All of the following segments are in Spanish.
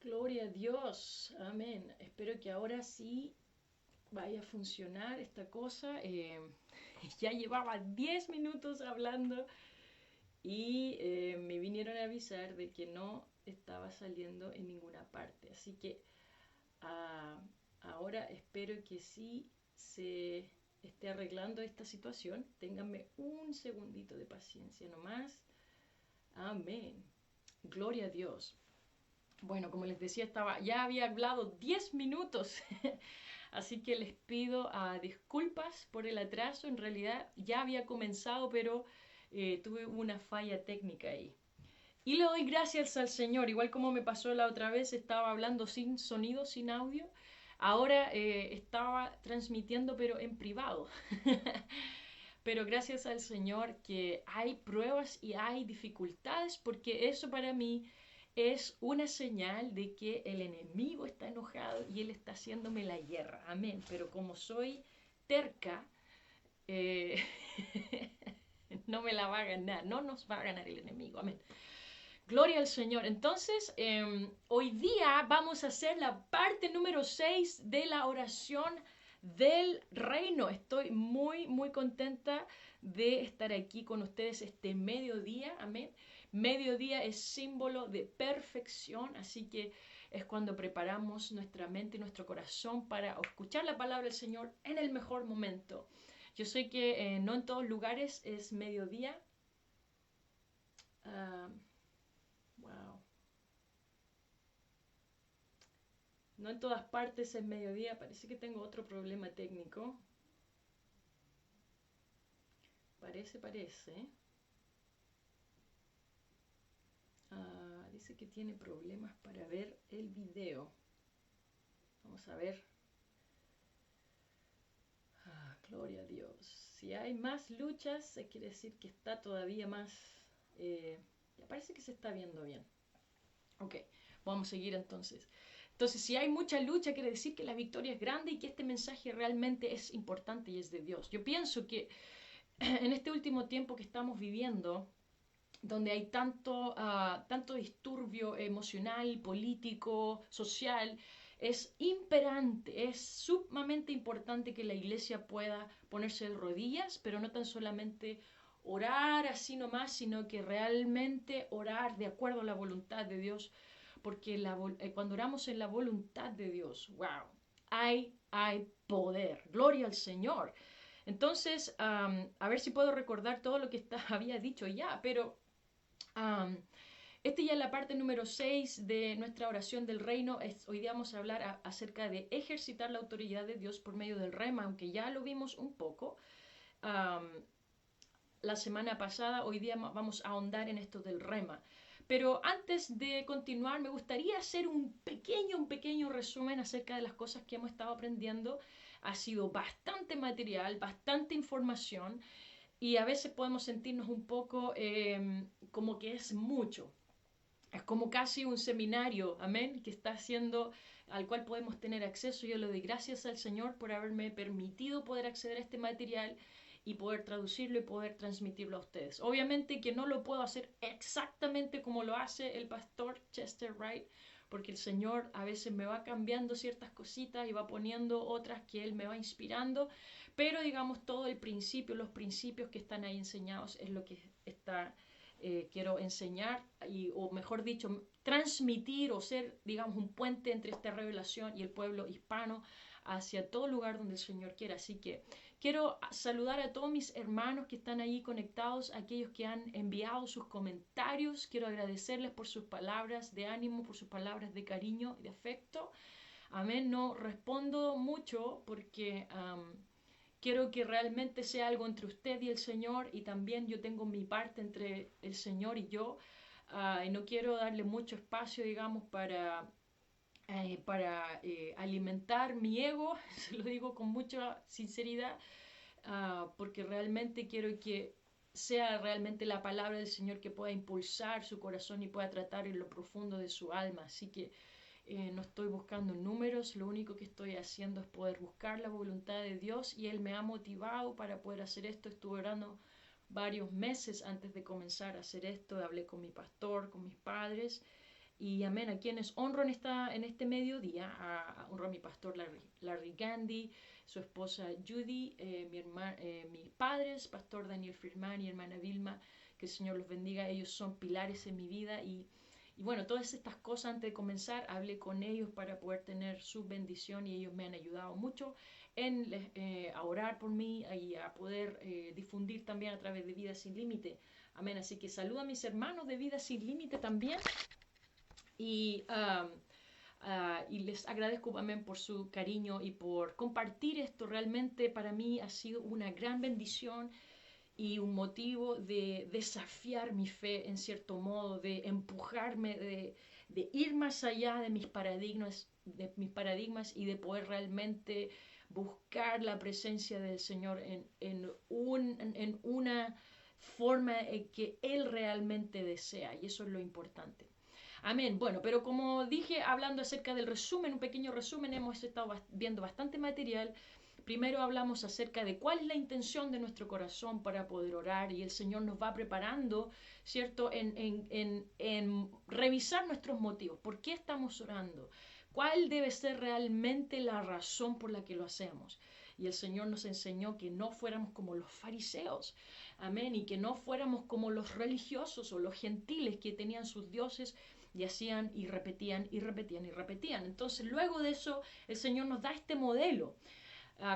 Gloria a Dios, amén. Espero que ahora sí vaya a funcionar esta cosa. Ya llevaba 10 minutos hablando y me vinieron a avisar de que no estaba saliendo en ninguna parte. Así que ah, ahora espero que sí se esté arreglando esta situación. Ténganme un segundito de paciencia nomás. Amén. Gloria a Dios. Bueno, como les decía, ya había hablado 10 minutos, así que les pido disculpas por el atraso. En realidad ya había comenzado, pero tuve una falla técnica ahí. Y le doy gracias al Señor, igual como me pasó la otra vez, estaba hablando sin sonido, sin audio. Ahora estaba transmitiendo, pero en privado. Pero gracias al Señor que hay pruebas y hay dificultades, porque eso para mí es una señal de que el enemigo está enojado y él está haciéndome la guerra. Amén. Pero como soy terca, eh, no me la va a ganar, no nos va a ganar el enemigo. Amén. Gloria al Señor. Entonces, hoy día vamos a hacer la parte número 6 de la oración del reino. Estoy muy, muy contenta de estar aquí con ustedes este mediodía. Amén. Mediodía es símbolo de perfección, así que es cuando preparamos nuestra mente y nuestro corazón para escuchar la palabra del Señor en el mejor momento. Yo sé que no en todos lugares es mediodía. Uh, wow. No en todas partes es mediodía. Parece que tengo otro problema técnico. Parece. Dice que tiene problemas para ver el video. Vamos a ver. Gloria a Dios. Si hay más luchas, quiere decir que está todavía más... ya parece que se está viendo bien. Ok, vamos a seguir entonces. Entonces, si hay mucha lucha, quiere decir que la victoria es grande y que este mensaje realmente es importante y es de Dios. Yo pienso que en este último tiempo que estamos viviendo, donde hay tanto disturbio emocional, político, social, es imperante, es sumamente importante que la iglesia pueda ponerse de rodillas, pero no tan solamente orar así nomás, sino que realmente orar de acuerdo a la voluntad de Dios, porque cuando oramos en la voluntad de Dios, wow, hay poder, gloria al Señor. Entonces, a ver si puedo recordar todo lo que había dicho ya, pero esta ya es la parte número 6 de nuestra oración del reino. Hoy día vamos a hablar acerca de ejercitar la autoridad de Dios por medio del rema, aunque ya lo vimos un poco la semana pasada. Hoy día vamos a ahondar en esto del rema. Pero antes de continuar, me gustaría hacer un pequeño resumen acerca de las cosas que hemos estado aprendiendo. Ha sido bastante material, bastante información, y a veces podemos sentirnos un poco como que es mucho. Es como casi un seminario, amén, que está haciendo, al cual podemos tener acceso. Yo le doy gracias al Señor por haberme permitido poder acceder a este material y poder traducirlo y poder transmitirlo a ustedes. Obviamente que no lo puedo hacer exactamente como lo hace el pastor Chester Wright, porque el Señor a veces me va cambiando ciertas cositas y va poniendo otras que Él me va inspirando, pero digamos todo el principio, los principios que están ahí enseñados es lo que quiero enseñar, o mejor dicho, transmitir o ser, digamos, un puente entre esta revelación y el pueblo hispano hacia todo lugar donde el Señor quiera. Así que quiero saludar a todos mis hermanos que están ahí conectados, aquellos que han enviado sus comentarios. Quiero agradecerles por sus palabras de ánimo, por sus palabras de cariño y de afecto. Amén. No respondo mucho porque quiero que realmente sea algo entre usted y el Señor, y también yo tengo mi parte entre el Señor y yo. Y no quiero darle mucho espacio, digamos, para alimentar mi ego, se lo digo con mucha sinceridad, porque realmente quiero que sea realmente la palabra del Señor que pueda impulsar su corazón y pueda tratar en lo profundo de su alma. Así que no estoy buscando números, lo único que estoy haciendo es poder buscar la voluntad de Dios, y Él me ha motivado para poder hacer esto. Estuve orando varios meses antes de comenzar a hacer esto, hablé con mi pastor, con mis padres, Y amén, a quienes honro en este mediodía, honro a mi pastor Larry Gandhi, su esposa Judy, mis padres, pastor Daniel Firman y hermana Vilma, que el Señor los bendiga, ellos son pilares en mi vida y bueno, todas estas cosas antes de comenzar, hablé con ellos para poder tener su bendición y ellos me han ayudado mucho a orar por mí y a poder difundir también a través de Vida Sin Límite. Amén, así que saludo a mis hermanos de Vida Sin Límite también y, y les agradezco también por su cariño y por compartir esto. Realmente para mí ha sido una gran bendición y un motivo de desafiar mi fe en cierto modo, de empujarme, de ir más allá de mis paradigmas y de poder realmente buscar la presencia del Señor en una forma que Él realmente desea. Y eso es lo importante. Amén. Bueno, pero como dije, hablando acerca del resumen, un pequeño resumen, hemos estado viendo bastante material. Primero hablamos acerca de cuál es la intención de nuestro corazón para poder orar y el Señor nos va preparando, ¿cierto?, en revisar nuestros motivos. ¿Por qué estamos orando? ¿Cuál debe ser realmente la razón por la que lo hacemos? Y el Señor nos enseñó que no fuéramos como los fariseos, amén, y que no fuéramos como los religiosos o los gentiles que tenían sus dioses y hacían y repetían y repetían y repetían. Entonces luego de eso el Señor nos da este modelo.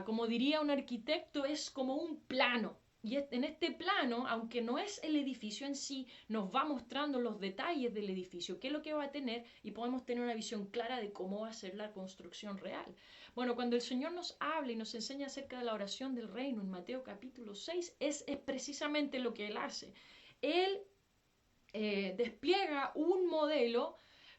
Como diría un arquitecto, es como un plano. Y en este plano, aunque no es el edificio en sí, nos va mostrando los detalles del edificio, qué es lo que va a tener y podemos tener una visión clara de cómo va a ser la construcción real. Bueno, cuando el Señor nos habla y nos enseña acerca de la oración del reino en Mateo capítulo 6, es precisamente lo que Él hace. Él despliega un modelo,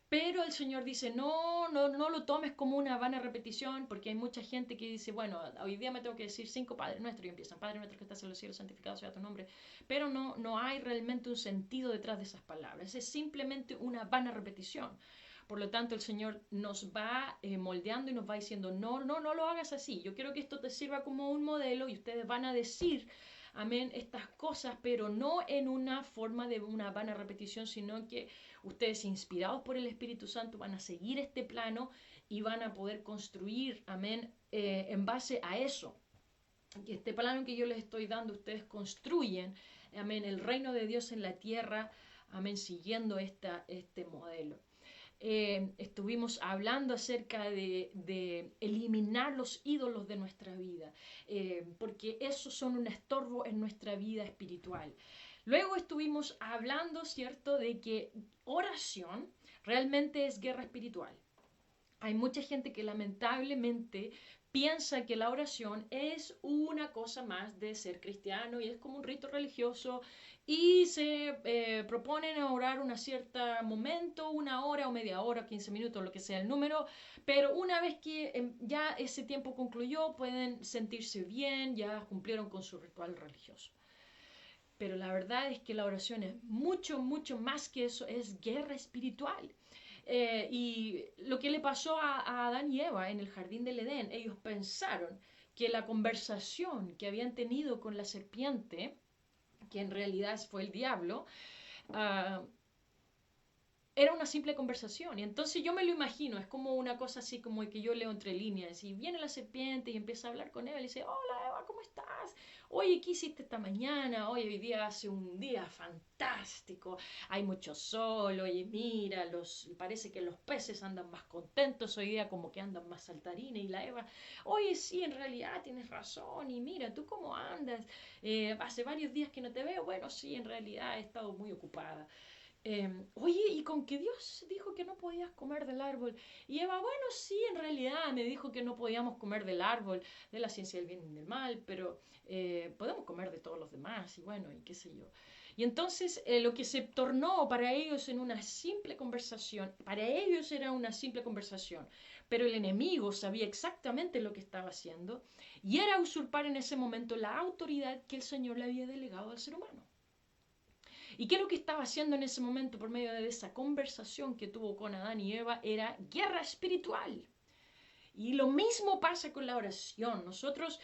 pero el Señor dice, no lo tomes como una vana repetición, porque hay mucha gente que dice, bueno, hoy día me tengo que decir 5 Padres Nuestros, y empiezan, Padre Nuestro que estás en los cielos, santificado sea tu nombre, pero no hay realmente un sentido detrás de esas palabras, es simplemente una vana repetición. Por lo tanto, el Señor nos va moldeando y nos va diciendo, no lo hagas así, yo quiero que esto te sirva como un modelo y ustedes van a decir, amén, estas cosas, pero no en una forma de una vana repetición, sino que ustedes, inspirados por el Espíritu Santo, van a seguir este plano y van a poder construir, amén, en base a eso. Y este plano que yo les estoy dando, ustedes construyen, amén, el reino de Dios en la tierra, amén, siguiendo este modelo. Estuvimos hablando acerca de eliminar los ídolos de nuestra vida, porque esos son un estorbo en nuestra vida espiritual. Luego estuvimos hablando, ¿cierto?, de que oración realmente es guerra espiritual. Hay mucha gente que lamentablemente piensa que la oración es una cosa más de ser cristiano y es como un rito religioso y se proponen a orar un cierto momento, 1 hora o media hora, 15 minutos, lo que sea el número, pero una vez que ya ese tiempo concluyó pueden sentirse bien, ya cumplieron con su ritual religioso. Pero la verdad es que la oración es mucho más que eso, es guerra espiritual. Y lo que le pasó a Adán y Eva en el jardín del Edén, ellos pensaron que la conversación que habían tenido con la serpiente, que en realidad fue el diablo, uh, era una simple conversación. Y entonces yo me lo imagino, es como una cosa así como que yo leo entre líneas. Y viene la serpiente y empieza a hablar con Eva y le dice, hola Eva, ¿cómo estás? Oye, ¿qué hiciste esta mañana? Oye, hoy día hace un día fantástico, hay mucho sol, oye, mira, parece que los peces andan más contentos hoy día, como que andan más saltarines. Y la Eva, oye, sí, en realidad tienes razón, y mira, ¿tú cómo andas? Hace varios días que no te veo. Bueno, sí, en realidad he estado muy ocupada. Oye, ¿y con que Dios dijo que no podías comer del árbol? Y Eva, bueno, sí, en realidad me dijo que no podíamos comer del árbol de la ciencia del bien y del mal, pero podemos comer de todos los demás, y bueno, y qué sé yo. Y entonces lo que se tornó para ellos en una simple conversación, para ellos era una simple conversación, pero el enemigo sabía exactamente lo que estaba haciendo y era usurpar en ese momento la autoridad que el Señor le había delegado al ser humano. ¿Y qué es lo que estaba haciendo en ese momento por medio de esa conversación que tuvo con Adán y Eva? Era guerra espiritual. Y lo mismo pasa con la oración. Nosotros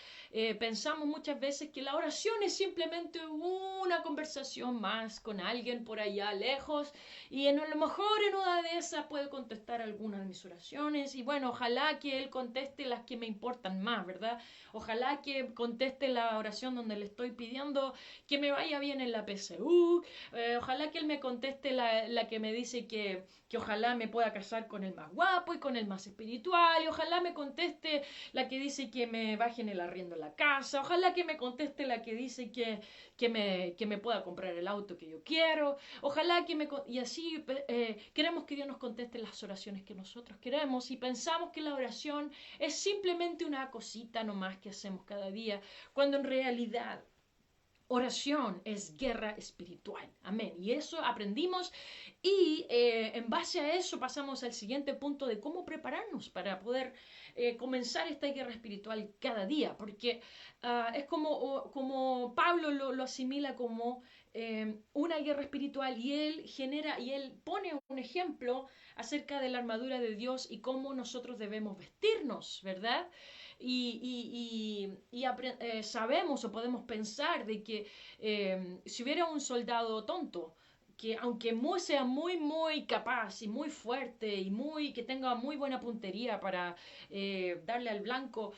pensamos muchas veces que la oración es simplemente una conversación más con alguien por allá lejos y a lo mejor en una de esas puedo contestar algunas de mis oraciones y bueno, ojalá que él conteste las que me importan más, ¿verdad? Ojalá que conteste la oración donde le estoy pidiendo que me vaya bien en la PSU, ojalá que él me conteste la que me dice que ojalá me pueda casar con el más guapo y con el más espiritual, y ojalá me conteste la que dice que me bajen el arriendo en la casa, ojalá que me conteste la que dice que me pueda comprar el auto que yo quiero, ojalá que me... Y así queremos que Dios nos conteste las oraciones que nosotros queremos y pensamos que la oración es simplemente una cosita nomás que hacemos cada día, cuando en realidad oración es guerra espiritual. Amén. Y eso aprendimos y en base a eso pasamos al siguiente punto de cómo prepararnos para poder comenzar esta guerra espiritual cada día. Porque es como Pablo lo asimila como una guerra espiritual y él pone un ejemplo acerca de la armadura de Dios y cómo nosotros debemos vestirnos, ¿verdad? Sabemos o podemos pensar de que si hubiera un soldado tonto, que aunque sea muy capaz y muy fuerte y que tenga muy buena puntería para darle al blanco,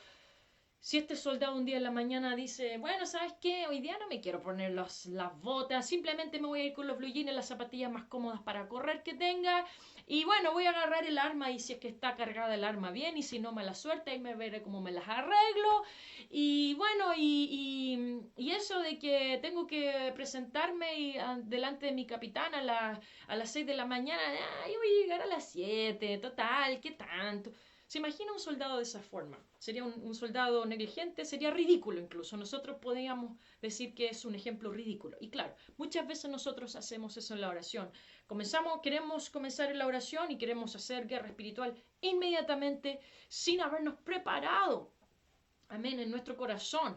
si este soldado un día en la mañana dice, bueno, ¿sabes qué? Hoy día no me quiero poner las botas, simplemente me voy a ir con los blue jeans, las zapatillas más cómodas para correr que tenga, y bueno, voy a agarrar el arma y si es que está cargada el arma bien, y si no, mala suerte, ahí me veré cómo me las arreglo, y bueno, y eso de que tengo que presentarme delante de mi capitán a las 6 de la mañana, ay, voy a llegar a las 7, total, ¿qué tanto? ¿Se imagina un soldado de esa forma? Sería un soldado negligente, sería ridículo incluso. Nosotros podríamos decir que es un ejemplo ridículo. Y claro, muchas veces nosotros hacemos eso en la oración. Queremos comenzar en la oración y queremos hacer guerra espiritual inmediatamente sin habernos preparado. Amén, en nuestro corazón.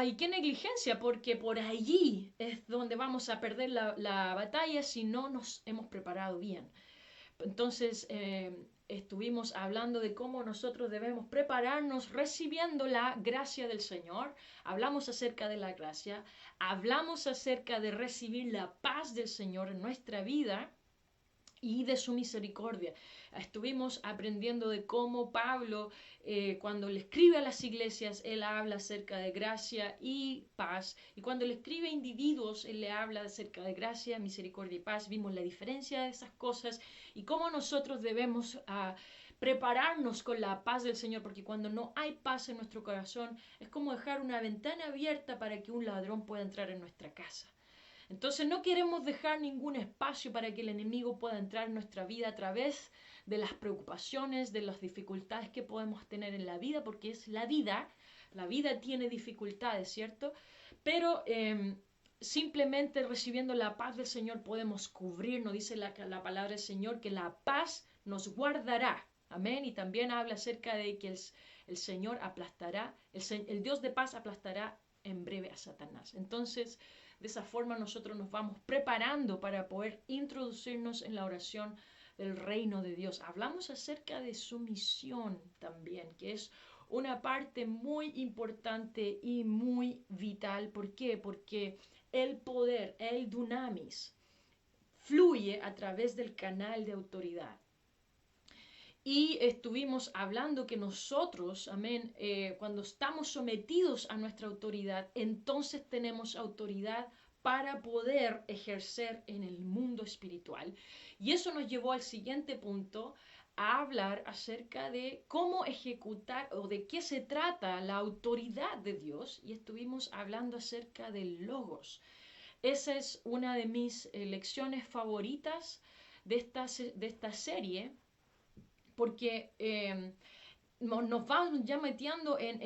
Y qué negligencia, porque por allí es donde vamos a perder la batalla si no nos hemos preparado bien. Entonces, estuvimos hablando de cómo nosotros debemos prepararnos recibiendo la gracia del Señor. Hablamos acerca de la gracia, hablamos acerca de recibir la paz del Señor en nuestra vida y de su misericordia. Estuvimos aprendiendo de cómo Pablo, cuando le escribe a las iglesias, él habla acerca de gracia y paz. Y cuando le escribe a individuos, él le habla acerca de gracia, misericordia y paz. Vimos la diferencia de esas cosas y cómo nosotros debemos prepararnos con la paz del Señor, porque cuando no hay paz en nuestro corazón, es como dejar una ventana abierta para que un ladrón pueda entrar en nuestra casa. Entonces no queremos dejar ningún espacio para que el enemigo pueda entrar en nuestra vida a través de las preocupaciones, de las dificultades que podemos tener en la vida, porque es la vida tiene dificultades, ¿cierto? Pero simplemente recibiendo la paz del Señor podemos cubrirnos, dice la palabra del Señor, que la paz nos guardará. Amén. Y también habla acerca de que el Señor aplastará, el Dios de paz aplastará en breve a Satanás. Entonces, de esa forma nosotros nos vamos preparando para poder introducirnos en la oración del reino de Dios. Hablamos acerca de su misión también, que es una parte muy importante y muy vital. ¿Por qué? Porque el poder, el dunamis, fluye a través del canal de autoridad. Y estuvimos hablando que nosotros, amén, cuando estamos sometidos a nuestra autoridad, entonces tenemos autoridad para poder ejercer en el mundo espiritual. Y eso nos llevó al siguiente punto, a hablar acerca de cómo ejecutar o de qué se trata la autoridad de Dios. Y estuvimos hablando acerca del logos. Esa es una de mis lecciones favoritas de esta serie, porque nos vamos ya metiendo en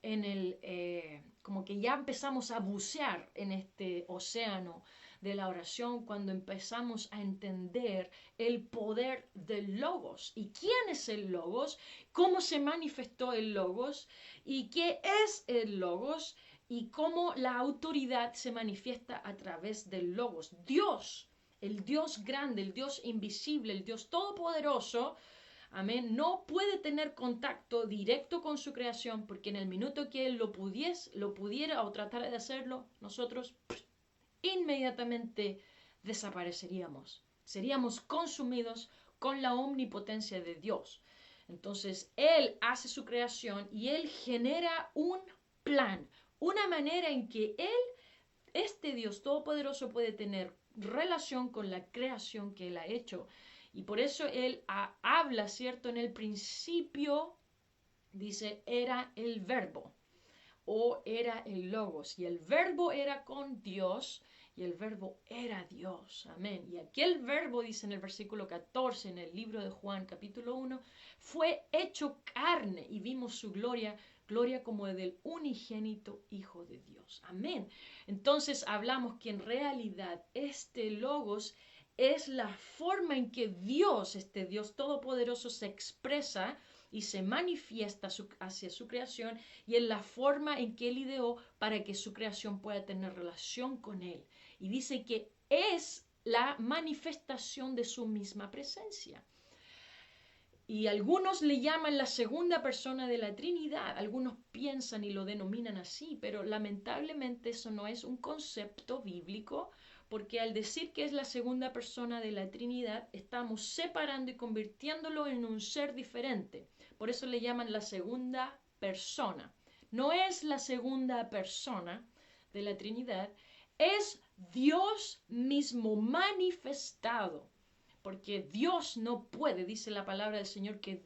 el, como que ya empezamos a bucear en este océano de la oración cuando empezamos a entender el poder del Logos. ¿Y quién es el Logos? ¿Cómo se manifestó el Logos? ¿Y qué es el Logos? Y cómo la autoridad se manifiesta a través del Logos. Dios, el Dios grande, el Dios invisible, el Dios todopoderoso, Amén. No puede tener contacto directo con su creación porque en el minuto que él lo pudiera o tratara de hacerlo, nosotros inmediatamente desapareceríamos. Seríamos consumidos con la omnipotencia de Dios. Entonces, Él hace su creación y Él genera un plan, una manera en que Él, este Dios todopoderoso, puede tener relación con la creación que Él ha hecho. Y por eso Él habla, ¿cierto? En el principio, dice, era el verbo o era el logos. Y el verbo era con Dios y el verbo era Dios. Amén. Y aquel verbo, dice en el versículo 14, en el libro de Juan, capítulo 1, fue hecho carne y vimos su gloria, gloria como del unigénito Hijo de Dios. Amén. Entonces hablamos que en realidad este logos es la forma en que Dios, este Dios todopoderoso, se expresa y se manifiesta hacia su creación y en la forma en que Él ideó para que su creación pueda tener relación con Él. Y dice que es la manifestación de su misma presencia. Y algunos le llaman la segunda persona de la Trinidad, algunos piensan y lo denominan así, pero lamentablemente eso no es un concepto bíblico, porque al decir que es la segunda persona de la Trinidad, estamos separando y convirtiéndolo en un ser diferente. Por eso le llaman la segunda persona. No es la segunda persona de la Trinidad, es Dios mismo manifestado. Porque Dios no puede, dice la palabra del Señor, que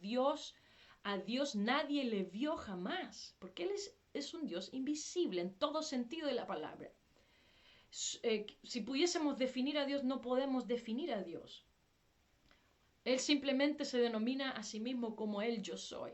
a Dios nadie le vio jamás, porque Él es un Dios invisible en todo sentido de la palabra. Si pudiésemos definir a Dios, no podemos definir a Dios. Él simplemente se denomina a sí mismo como Él yo soy.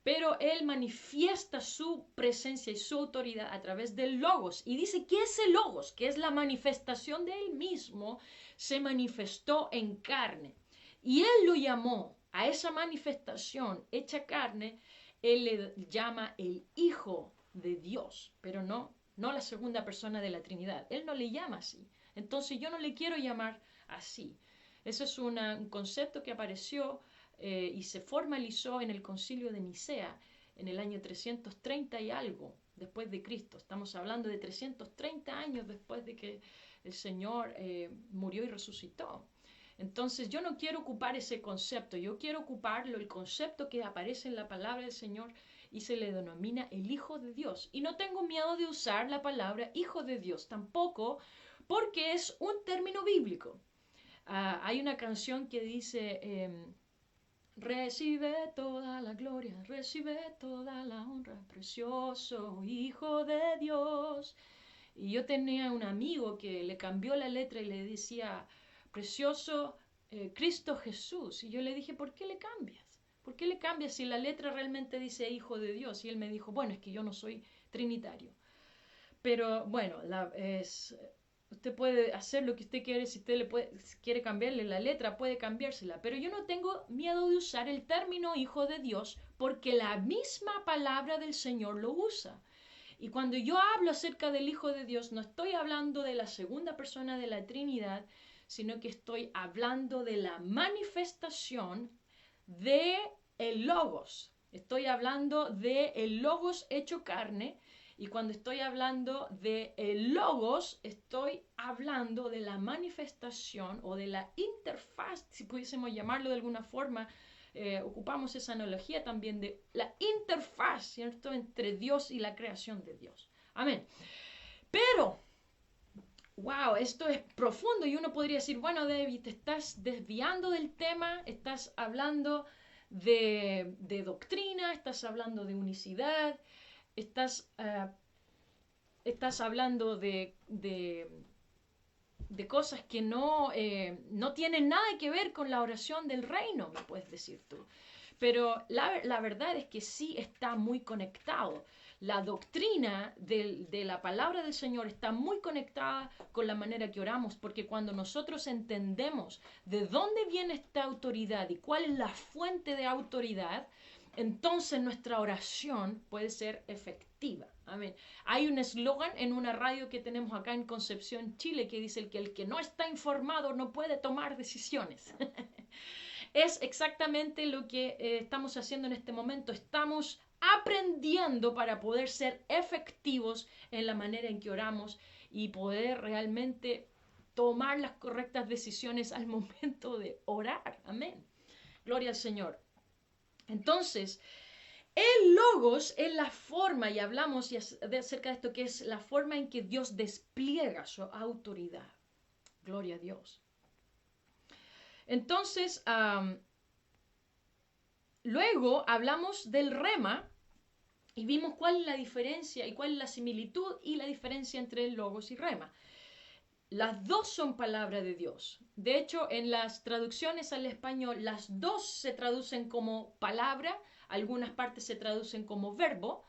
Pero Él manifiesta su presencia y su autoridad a través del Logos. Y dice que ese Logos, que es la manifestación de Él mismo, se manifestó en carne. Y Él lo llamó a esa manifestación hecha carne, Él le llama el Hijo de Dios, pero no la segunda persona de la Trinidad. Él no le llama así. Entonces yo no le quiero llamar así. Ese es un concepto que apareció y se formalizó en el concilio de Nicea en el año 330 y algo después de Cristo. Estamos hablando de 330 años después de que el Señor murió y resucitó. Entonces yo no quiero ocupar ese concepto, yo quiero ocuparlo, el concepto que aparece en la palabra del Señor y se le denomina el Hijo de Dios. Y no tengo miedo de usar la palabra Hijo de Dios tampoco, porque es un término bíblico. Hay una canción que dice... Recibe toda la gloria, recibe toda la honra, precioso Hijo de Dios. Y yo tenía un amigo que le cambió la letra y le decía, precioso Cristo Jesús. Y yo le dije, ¿por qué le cambias? ¿Por qué le cambias si la letra realmente dice Hijo de Dios? Y él me dijo, bueno, es que yo no soy trinitario. Pero bueno, usted puede hacer lo que usted quiere, si usted quiere cambiarle la letra, puede cambiársela, pero yo no tengo miedo de usar el término Hijo de Dios porque la misma palabra del Señor lo usa. Y cuando yo hablo acerca del Hijo de Dios, no estoy hablando de la segunda persona de la Trinidad, sino que estoy hablando de la manifestación de el Logos. Estoy hablando de el Logos hecho carne. Y cuando estoy hablando de el Logos, estoy hablando de la manifestación o de la interfaz, si pudiésemos llamarlo de alguna forma, ocupamos esa analogía también de la interfaz, ¿cierto?, entre Dios y la creación de Dios. Amén. Pero, wow, esto es profundo y uno podría decir, bueno, David, te estás desviando del tema, estás hablando de doctrina, estás hablando de unicidad, estás hablando de cosas que no tienen nada que ver con la oración del reino, me puedes decir tú. Pero la verdad es que sí está muy conectado. La doctrina de la palabra del Señor está muy conectada con la manera que oramos, porque cuando nosotros entendemos de dónde viene esta autoridad y cuál es la fuente de autoridad, entonces nuestra oración puede ser efectiva. Amén. Hay un eslogan en una radio que tenemos acá en Concepción, Chile, que dice que el que no está informado no puede tomar decisiones. es exactamente lo que estamos haciendo en este momento. Estamos aprendiendo para poder ser efectivos en la manera en que oramos y poder realmente tomar las correctas decisiones al momento de orar. Amén. Gloria al Señor. Entonces, el logos es la forma, y hablamos acerca de esto, que es la forma en que Dios despliega su autoridad. Gloria a Dios. Entonces, luego hablamos del rema y vimos cuál es la diferencia y cuál es la similitud y la diferencia entre el logos y rema. Las dos son palabra de Dios. De hecho, en las traducciones al español, las dos se traducen como palabra, algunas partes se traducen como verbo,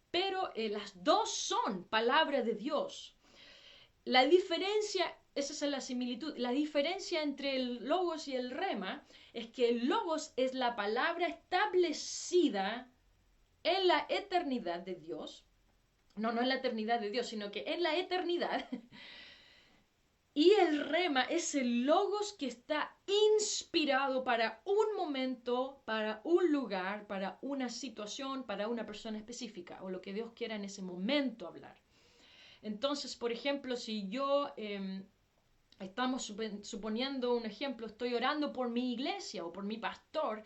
pero las dos son palabra de Dios. La diferencia, esa es la similitud, la diferencia entre el logos y el rema es que el logos es la palabra establecida en la eternidad de Dios. No en la eternidad de Dios, sino que en la eternidad. Y el rema es el logos que está inspirado para un momento, para un lugar, para una situación, para una persona específica, o lo que Dios quiera en ese momento hablar. Entonces, por ejemplo, si yo, estamos suponiendo un ejemplo, estoy orando por mi iglesia o por mi pastor,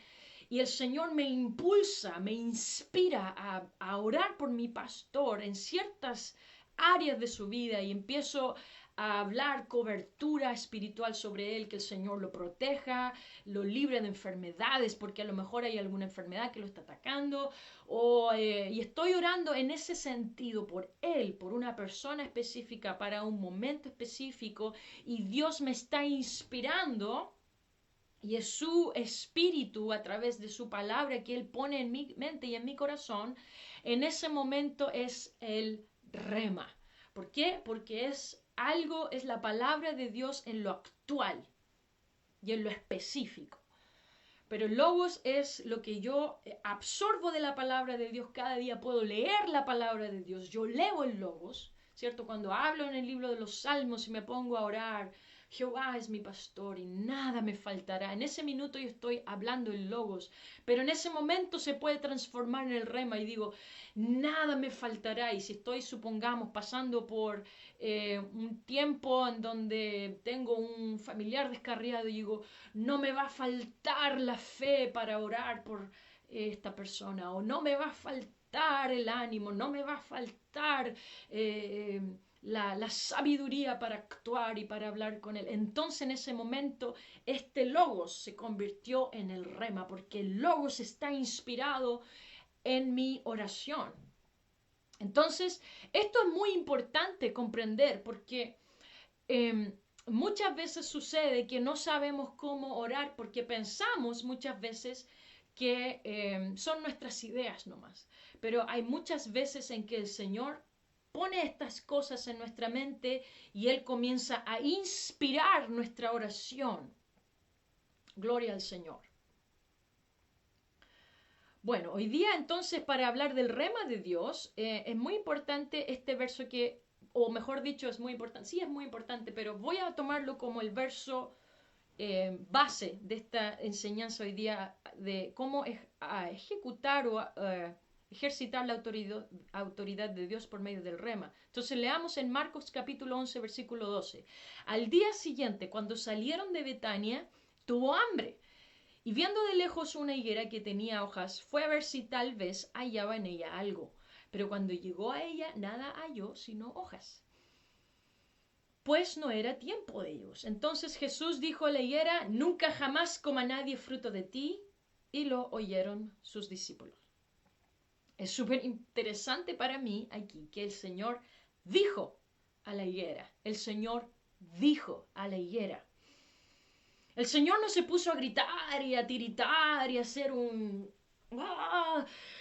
y el Señor me impulsa, me inspira a orar por mi pastor en ciertas áreas de su vida, y empiezo a hablar cobertura espiritual sobre él, que el Señor lo proteja, lo libre de enfermedades, porque a lo mejor hay alguna enfermedad que lo está atacando, y estoy orando en ese sentido por él, por una persona específica, para un momento específico, y Dios me está inspirando, y es su espíritu a través de su palabra que él pone en mi mente y en mi corazón. En ese momento es el rema. ¿Por qué? Porque es la palabra de Dios en lo actual y en lo específico. Pero el logos es lo que yo absorbo de la palabra de Dios. Cada día puedo leer la palabra de Dios. Yo leo el logos, ¿cierto? Cuando hablo en el libro de los Salmos y me pongo a orar, Jehová es mi pastor y nada me faltará. En ese minuto yo estoy hablando el logos, pero en ese momento se puede transformar en el rema y digo, nada me faltará. Y si estoy, supongamos, pasando por un tiempo en donde tengo un familiar descarriado y digo, no me va a faltar la fe para orar por esta persona, o no me va a faltar el ánimo, no me va a faltar la sabiduría para actuar y para hablar con él. Entonces en ese momento este logos se convirtió en el rema, porque el logos está inspirado en mi oración. Entonces esto es muy importante comprender, porque muchas veces sucede que no sabemos cómo orar porque pensamos muchas veces que son nuestras ideas nomás. Pero hay muchas veces en que el Señor pone estas cosas en nuestra mente y Él comienza a inspirar nuestra oración. Gloria al Señor. Bueno, hoy día entonces, para hablar del rema de Dios, es muy importante este verso que, o mejor dicho, es muy importante, sí es muy importante, pero voy a tomarlo como el verso base de esta enseñanza hoy día de cómo ejecutar o ejercitar la autoridad de Dios por medio del rema. Entonces leamos en Marcos capítulo 11, versículo 12. Al día siguiente, cuando salieron de Betania, tuvo hambre. Y viendo de lejos una higuera que tenía hojas, fue a ver si tal vez hallaba en ella algo. Pero cuando llegó a ella, nada halló sino hojas, pues no era tiempo de ellos. Entonces Jesús dijo a la higuera, nunca jamás coma nadie fruto de ti. Y lo oyeron sus discípulos. Es súper interesante para mí aquí que el Señor dijo a la higuera. El Señor dijo a la higuera. El Señor no se puso a gritar y a tiritar y a hacer un...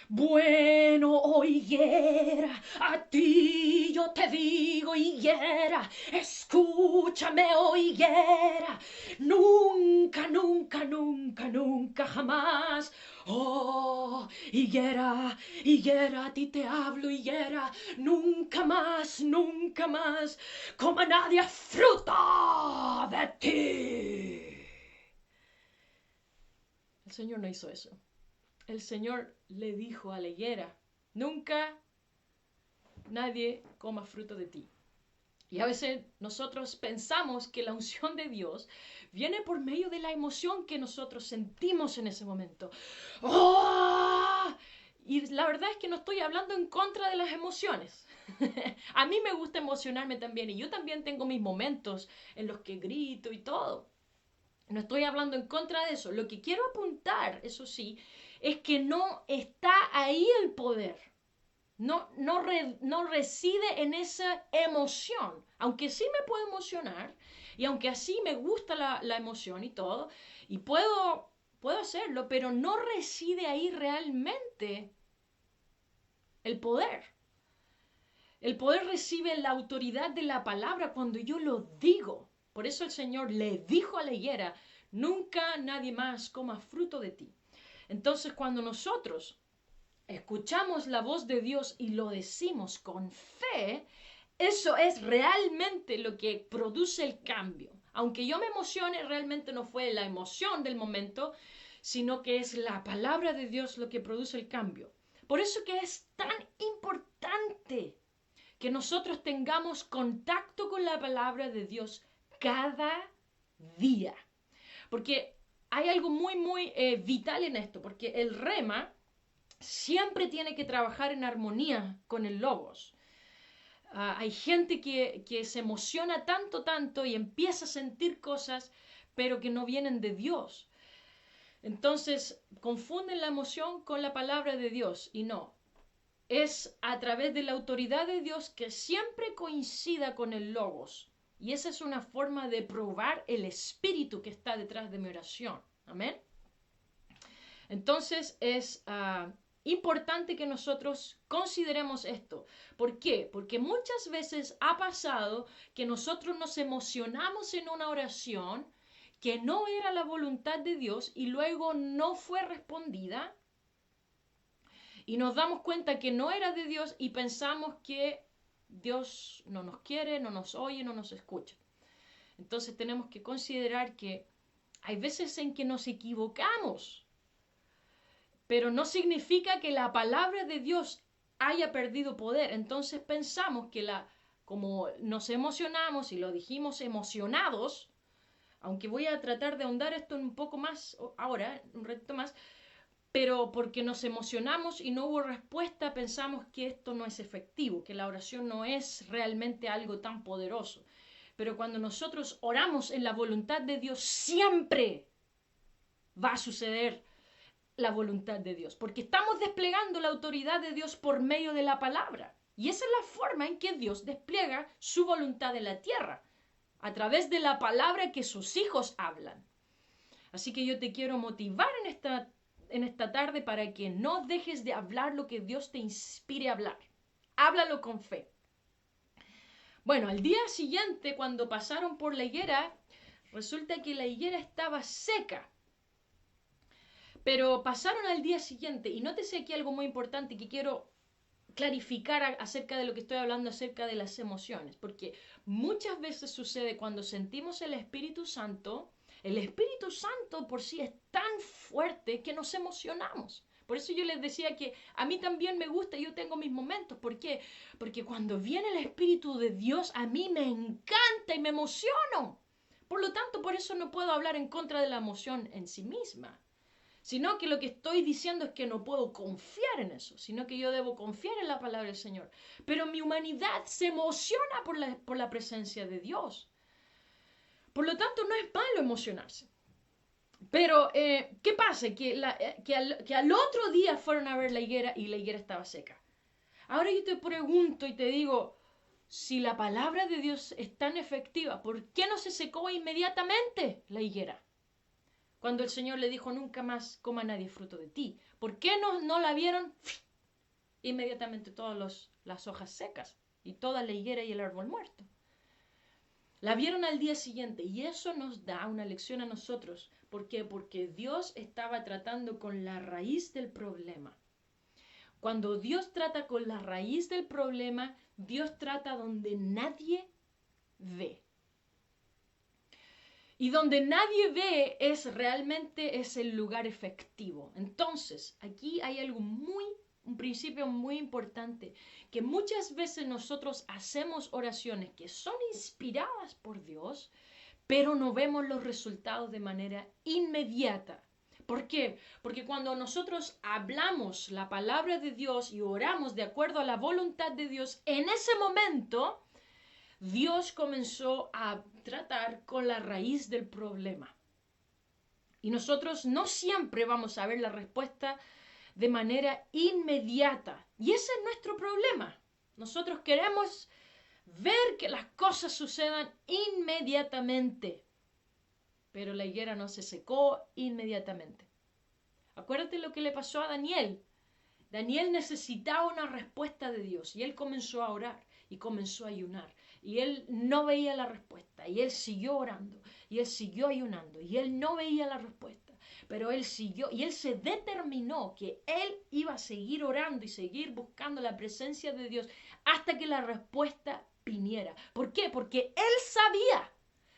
bueno, oh higuera, a ti yo te digo, higuera, escúchame, oh higuera, nunca, nunca, nunca, nunca, jamás, oh higuera, higuera, a ti te hablo, higuera, nunca más, coma nadie fruta de ti. Señor no hizo eso. El Señor le dijo a la higuera, nunca nadie coma fruto de ti. Y a veces nosotros pensamos que la unción de Dios viene por medio de la emoción que nosotros sentimos en ese momento. ¡Oh! Y la verdad es que no estoy hablando en contra de las emociones. A mí me gusta emocionarme también y yo también tengo mis momentos en los que grito y todo. No estoy hablando en contra de eso. Lo que quiero apuntar, eso sí, es que no está ahí el poder. No reside en esa emoción. Aunque sí me puedo emocionar y aunque así me gusta la emoción y todo, y puedo hacerlo, pero no reside ahí realmente el poder. El poder recibe en la autoridad de la palabra cuando yo lo digo. Por eso el Señor le dijo a la higuera, nunca nadie más coma fruto de ti. Entonces cuando nosotros escuchamos la voz de Dios y lo decimos con fe, eso es realmente lo que produce el cambio. Aunque yo me emocione, realmente no fue la emoción del momento, sino que es la palabra de Dios lo que produce el cambio. Por eso que es tan importante que nosotros tengamos contacto con la palabra de Dios cada día. Porque hay algo muy vital en esto, porque el rema siempre tiene que trabajar en armonía con el logos. Hay gente que se emociona tanto y empieza a sentir cosas, pero que no vienen de Dios. Entonces confunden la emoción con la palabra de Dios y no. Es a través de la autoridad de Dios que siempre coincida con el logos. Y esa es una forma de probar el espíritu que está detrás de mi oración. Amén. Entonces es importante que nosotros consideremos esto. ¿Por qué? Porque muchas veces ha pasado que nosotros nos emocionamos en una oración que no era la voluntad de Dios y luego no fue respondida y nos damos cuenta que no era de Dios y pensamos que Dios no nos quiere, no nos oye, no nos escucha. Entonces tenemos que considerar que hay veces en que nos equivocamos, pero no significa que la palabra de Dios haya perdido poder. Entonces pensamos que como nos emocionamos y lo dijimos emocionados, aunque voy a tratar de ahondar esto un poco más ahora, un ratito más, pero porque nos emocionamos y no hubo respuesta, pensamos que esto no es efectivo, que la oración no es realmente algo tan poderoso. Pero cuando nosotros oramos en la voluntad de Dios, siempre va a suceder la voluntad de Dios, porque estamos desplegando la autoridad de Dios por medio de la palabra. Y esa es la forma en que Dios despliega su voluntad en la tierra, a través de la palabra que sus hijos hablan. Así que yo te quiero motivar en esta tarde para que no dejes de hablar lo que Dios te inspire a hablar. Háblalo con fe. Bueno, al día siguiente, cuando pasaron por la higuera, resulta que la higuera estaba seca. Pero pasaron al día siguiente, y nótese aquí algo muy importante que quiero clarificar acerca de lo que estoy hablando acerca de las emociones, porque muchas veces sucede cuando sentimos el Espíritu Santo por sí es tan fuerte que nos emocionamos. Por eso yo les decía que a mí también me gusta, yo tengo mis momentos. ¿Por qué? Porque cuando viene el Espíritu de Dios, a mí me encanta y me emociono. Por lo tanto, por eso no puedo hablar en contra de la emoción en sí misma, sino que lo que estoy diciendo es que no puedo confiar en eso, sino que yo debo confiar en la palabra del Señor. Pero mi humanidad se emociona por la presencia de Dios. Por lo tanto, no es malo emocionarse. Pero, ¿qué pasa? Que al otro día fueron a ver la higuera y la higuera estaba seca. Ahora yo te pregunto y te digo, si la palabra de Dios es tan efectiva, ¿por qué no se secó inmediatamente la higuera? Cuando el Señor le dijo, nunca más coma nadie fruto de ti. ¿Por qué no la vieron? Inmediatamente todas las hojas secas y toda la higuera y el árbol muerto. La vieron al día siguiente y eso nos da una lección a nosotros. ¿Por qué? Porque Dios estaba tratando con la raíz del problema. Cuando Dios trata con la raíz del problema, Dios trata donde nadie ve. Y donde nadie ve es realmente es el lugar efectivo. Entonces, aquí hay un principio muy importante, que muchas veces nosotros hacemos oraciones que son inspiradas por Dios, pero no vemos los resultados de manera inmediata. ¿Por qué? Porque cuando nosotros hablamos la palabra de Dios y oramos de acuerdo a la voluntad de Dios, en ese momento Dios comenzó a tratar con la raíz del problema. Y nosotros no siempre vamos a ver la respuesta de manera inmediata. Y ese es nuestro problema. Nosotros queremos ver que las cosas sucedan inmediatamente. Pero la higuera no se secó inmediatamente. Acuérdate lo que le pasó a Daniel. Daniel necesitaba una respuesta de Dios y él comenzó a orar y comenzó a ayunar. Y él no veía la respuesta y él siguió orando y él siguió ayunando y él no veía la respuesta. Pero él siguió y él se determinó que él iba a seguir orando y seguir buscando la presencia de Dios hasta que la respuesta viniera. ¿Por qué? Porque él sabía,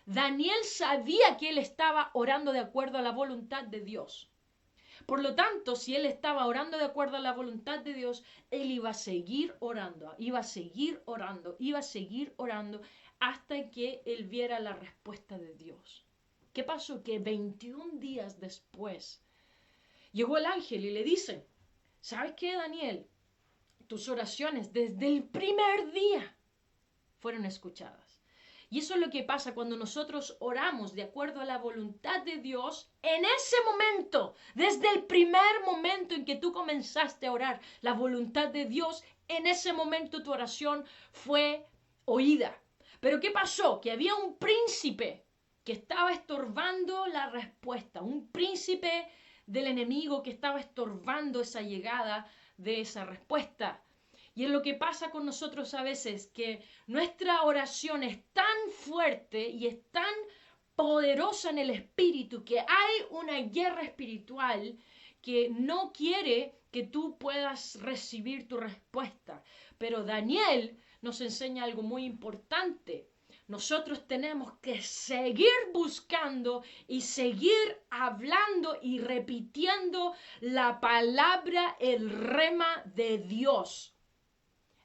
Daniel sabía que él estaba orando de acuerdo a la voluntad de Dios. Por lo tanto, si él estaba orando de acuerdo a la voluntad de Dios, él iba a seguir orando, iba a seguir orando, iba a seguir orando hasta que él viera la respuesta de Dios. ¿Qué pasó? Que 21 días después llegó el ángel y le dice, ¿sabes qué, Daniel? Tus oraciones desde el primer día fueron escuchadas. Y eso es lo que pasa cuando nosotros oramos de acuerdo a la voluntad de Dios. En ese momento, desde el primer momento en que tú comenzaste a orar la voluntad de Dios, en ese momento tu oración fue oída. Pero ¿qué pasó? Que había un príncipe que estaba estorbando la respuesta, un príncipe del enemigo que estaba estorbando esa llegada de esa respuesta. Y es lo que pasa con nosotros a veces, que nuestra oración es tan fuerte y es tan poderosa en el espíritu que hay una guerra espiritual que no quiere que tú puedas recibir tu respuesta. Pero Daniel nos enseña algo muy importante. Nosotros tenemos que seguir buscando y seguir hablando y repitiendo la palabra, el rema de Dios,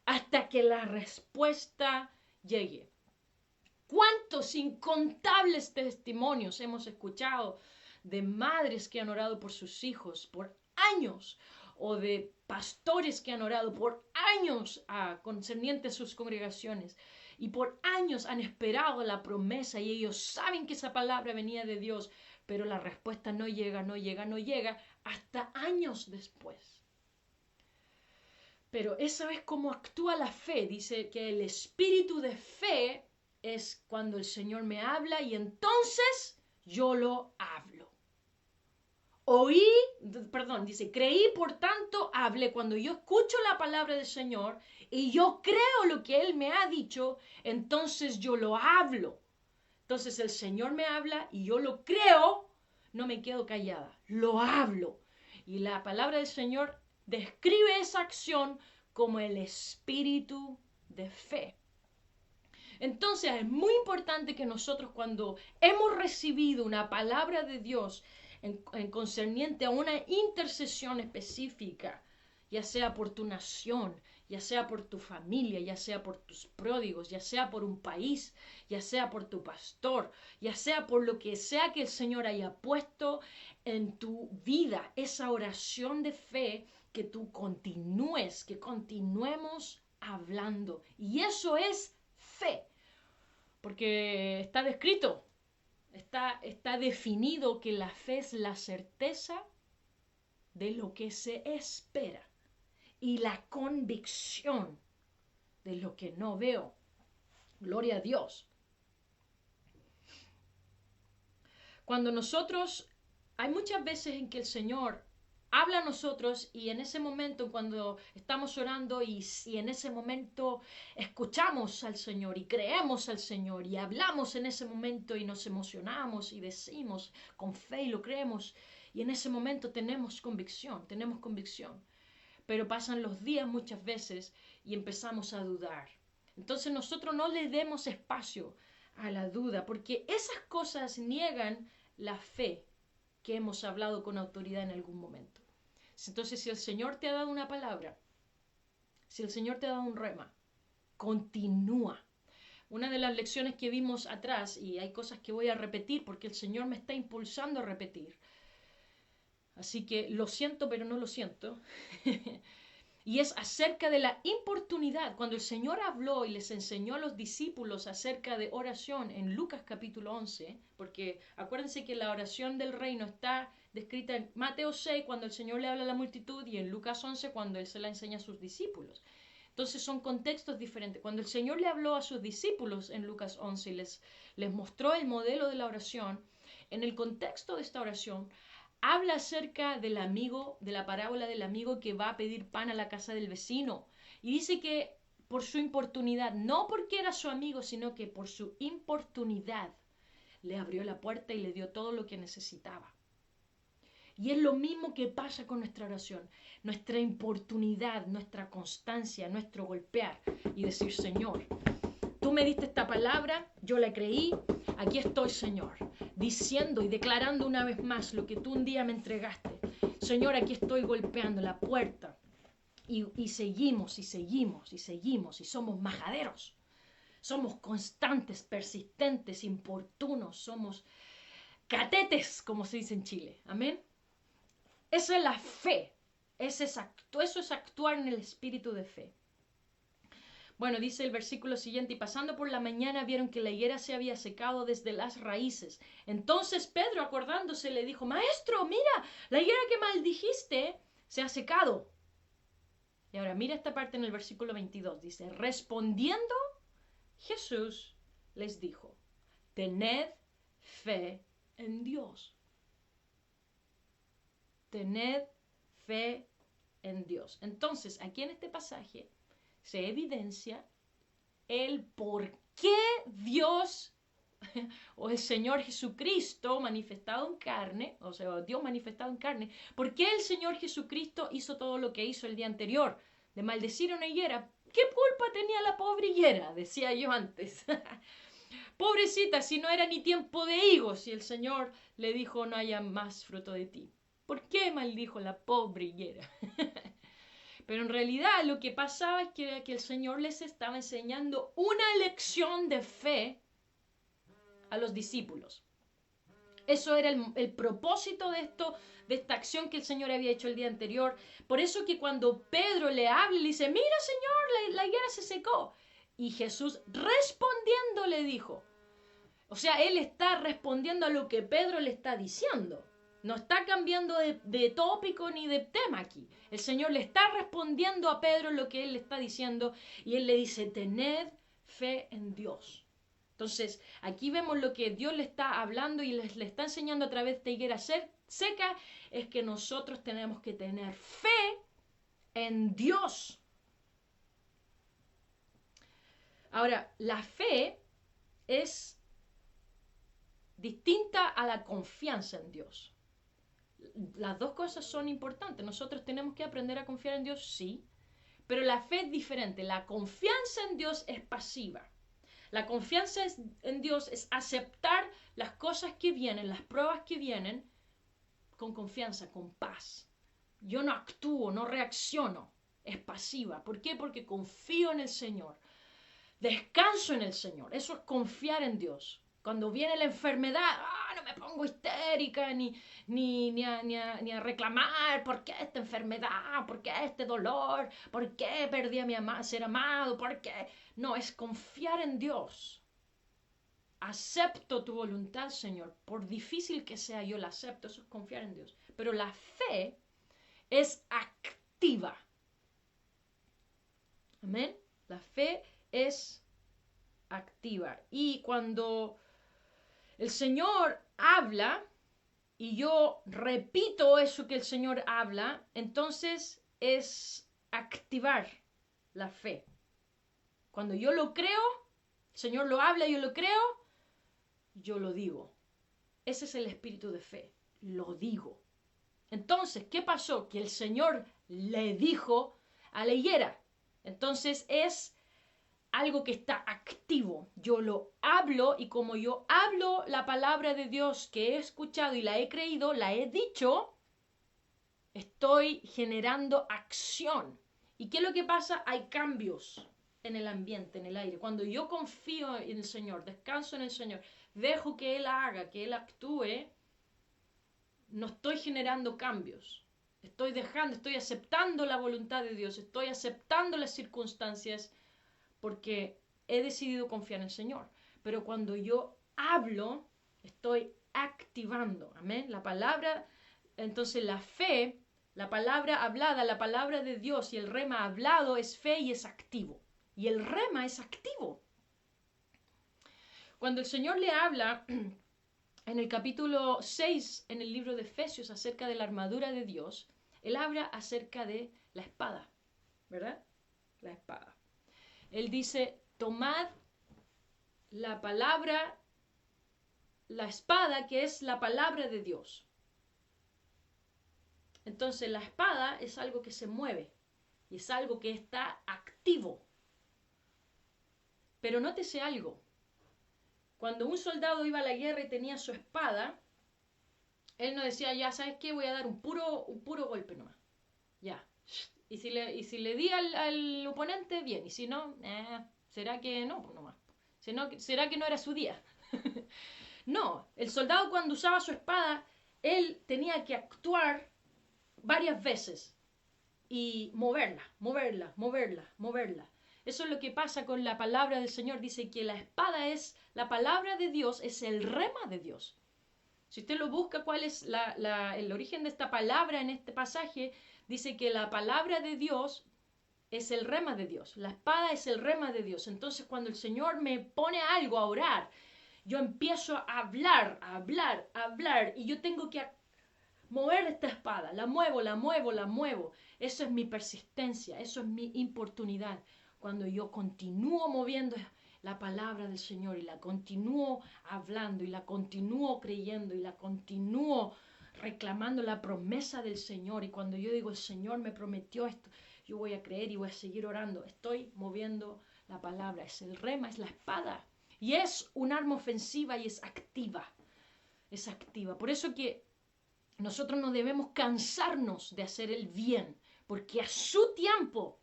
hasta que la respuesta llegue. ¿Cuántos incontables testimonios hemos escuchado de madres que han orado por sus hijos por años, o de pastores que han orado por años concernientes a sus congregaciones, y por años han esperado la promesa y ellos saben que esa palabra venía de Dios, pero la respuesta no llega, no llega, no llega hasta años después? Pero esa es cómo actúa la fe. Dice que el espíritu de fe es cuando el Señor me habla y entonces yo lo hablo. Dice, creí, por tanto hablé. Cuando yo escucho la palabra del Señor y yo creo lo que Él me ha dicho, entonces yo lo hablo. Entonces el Señor me habla y yo lo creo, no me quedo callada, lo hablo. Y la palabra del Señor describe esa acción como el espíritu de fe. Entonces es muy importante que nosotros, cuando hemos recibido una palabra de Dios en concerniente a una intercesión específica, ya sea por tu nación, ya sea por tu familia, ya sea por tus pródigos, ya sea por un país, ya sea por tu pastor, ya sea por lo que sea que el Señor haya puesto en tu vida, esa oración de fe, que tú continúes, que continuemos hablando. Y eso es fe, porque está descrito, está definido que la fe es la certeza de lo que se espera y la convicción de lo que no veo. Gloria a Dios. Cuando nosotros, hay muchas veces en que el Señor habla a nosotros, y en ese momento, cuando estamos orando y en ese momento escuchamos al Señor y creemos al Señor y hablamos en ese momento y nos emocionamos y decimos con fe y lo creemos, y en ese momento tenemos convicción. Pero pasan los días muchas veces y empezamos a dudar. Entonces nosotros no le demos espacio a la duda, porque esas cosas niegan la fe que hemos hablado con autoridad en algún momento. Entonces, si el Señor te ha dado una palabra, si el Señor te ha dado un rema, continúa. Una de las lecciones que vimos atrás, y hay cosas que voy a repetir porque el Señor me está impulsando a repetir, así que lo siento, pero no lo siento. Y es acerca de la importunidad. Cuando el Señor habló y les enseñó a los discípulos acerca de oración en Lucas capítulo 11, porque acuérdense que la oración del reino está descrita en Mateo 6 cuando el Señor le habla a la multitud y en Lucas 11 cuando Él se la enseña a sus discípulos. Entonces son contextos diferentes. Cuando el Señor le habló a sus discípulos en Lucas 11 y les mostró el modelo de la oración, en el contexto de esta oración, habla acerca del amigo, de la parábola del amigo que va a pedir pan a la casa del vecino. Y dice que por su importunidad, no porque era su amigo, sino que por su importunidad, le abrió la puerta y le dio todo lo que necesitaba. Y es lo mismo que pasa con nuestra oración. Nuestra importunidad, nuestra constancia, nuestro golpear y decir, Señor, tú me diste esta palabra, yo la creí, aquí estoy, Señor, diciendo y declarando una vez más lo que tú un día me entregaste. Señor, aquí estoy golpeando la puerta. Y seguimos, y seguimos, y seguimos, y somos majaderos. Somos constantes, persistentes, importunos, somos catetes, como se dice en Chile. Amén. Esa es la fe. Eso es actuar en el espíritu de fe. Bueno, dice el versículo siguiente, y pasando por la mañana vieron que la higuera se había secado desde las raíces. Entonces Pedro, acordándose, le dijo, Maestro, mira, la higuera que maldijiste se ha secado. Y ahora mira esta parte en el versículo 22, dice, respondiendo Jesús les dijo, tened fe en Dios. Tened fe en Dios. Entonces, aquí en este pasaje se evidencia el por qué Dios o el Señor Jesucristo manifestado en carne, o sea, Dios manifestado en carne, por qué el Señor Jesucristo hizo todo lo que hizo el día anterior, de maldecir a una higuera. ¿Qué culpa tenía la pobre higuera? Decía yo antes. Pobrecita, si no era ni tiempo de higos, y el Señor le dijo, no haya más fruto de ti. ¿Por qué maldijo la pobre higuera? Pero en realidad lo que pasaba es que el Señor les estaba enseñando una lección de fe a los discípulos. Eso era el propósito de esta acción que el Señor había hecho el día anterior. Por eso que cuando Pedro le habla y le dice, mira Señor, la higuera se secó. Y Jesús respondiendo le dijo, o sea, Él está respondiendo a lo que Pedro le está diciendo. No está cambiando de tópico ni de tema aquí. El Señor le está respondiendo a Pedro lo que Él le está diciendo y Él le dice, tened fe en Dios. Entonces, aquí vemos lo que Dios le está hablando y le está enseñando a través de esta higuera seca, es que nosotros tenemos que tener fe en Dios. Ahora, la fe es distinta a la confianza en Dios. Las dos cosas son importantes. Nosotros tenemos que aprender a confiar en Dios, sí, pero la fe es diferente. La confianza en Dios es pasiva. La confianza en Dios es aceptar las cosas que vienen, las pruebas que vienen, con confianza, con paz. Yo no actúo, no reacciono. Es pasiva. ¿Por qué? Porque confío en el Señor. Descanso en el Señor. Eso es confiar en Dios. Cuando viene la enfermedad, no me pongo histérica ni a reclamar por qué esta enfermedad, por qué este dolor, por qué perdí a mi ser amado, por qué. No, es confiar en Dios. Acepto tu voluntad, Señor. Por difícil que sea, yo la acepto. Eso es confiar en Dios. Pero la fe es activa. Amén. La fe es activa. Y cuando el Señor habla y yo repito eso que el Señor habla, entonces es activar la fe. Cuando yo lo creo, el Señor lo habla, yo lo creo, yo lo digo. Ese es el espíritu de fe. Lo digo. Entonces, ¿qué pasó? Que el Señor le dijo a la higuera. Entonces es algo que está activo. Yo lo hablo y como yo hablo la palabra de Dios que he escuchado y la he creído, la he dicho, estoy generando acción. ¿Y qué es lo que pasa? Hay cambios en el ambiente, en el aire. Cuando yo confío en el Señor, descanso en el Señor, dejo que Él haga, que Él actúe, no estoy generando cambios. Estoy aceptando la voluntad de Dios, estoy aceptando las circunstancias porque he decidido confiar en el Señor. Pero cuando yo hablo, estoy activando, amén, la palabra. Entonces la fe, la palabra hablada, la palabra de Dios y el rema hablado es fe y es activo. Y el rema es activo. Cuando el Señor le habla en el capítulo 6, en el libro de Efesios, acerca de la armadura de Dios, Él habla acerca de la espada, ¿verdad? La espada. Él dice, tomad la palabra, la espada, que es la palabra de Dios. Entonces la espada es algo que se mueve y es algo que está activo. Pero nótese algo. Cuando un soldado iba a la guerra y tenía su espada, él no decía, ya, ¿sabes qué? Voy a dar un puro golpe nomás. Ya. Y si le di al oponente, bien. Y si no, ¿será que no? Pues nomás. ¿Será que no era su día? No, el soldado cuando usaba su espada, él tenía que actuar varias veces y moverla. Eso es lo que pasa con la palabra del Señor. Dice que la espada es la palabra de Dios, es el rema de Dios. Si usted lo busca, cuál es el origen de esta palabra en este pasaje, dice que la palabra de Dios es el rema de Dios. La espada es el rema de Dios. Entonces, cuando el Señor me pone algo a orar, yo empiezo a hablar, y yo tengo que mover esta espada. La muevo. Eso es mi persistencia, eso es mi importunidad. Cuando yo continúo moviendo la palabra del Señor y la continúo hablando y la continúo creyendo y la continúo reclamando la promesa del Señor, y cuando yo digo el Señor me prometió esto, yo voy a creer y voy a seguir orando, estoy moviendo la palabra. Es el rema, es la espada y es un arma ofensiva y es activa, por eso que nosotros no debemos cansarnos de hacer el bien, porque a su tiempo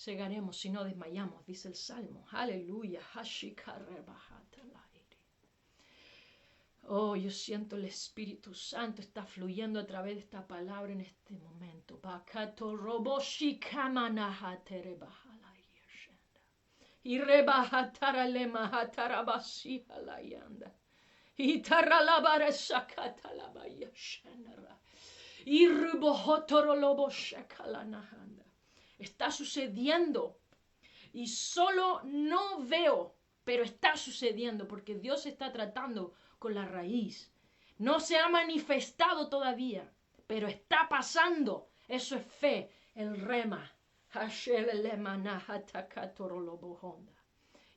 llegaremos si no desmayamos, dice el Salmo. Aleluya. Oh, yo siento el Espíritu Santo está fluyendo a través de esta palabra en este momento. Y está sucediendo y solo no veo, pero está sucediendo porque Dios está tratando con la raíz. No se ha manifestado todavía, pero está pasando. Eso es fe, el rema.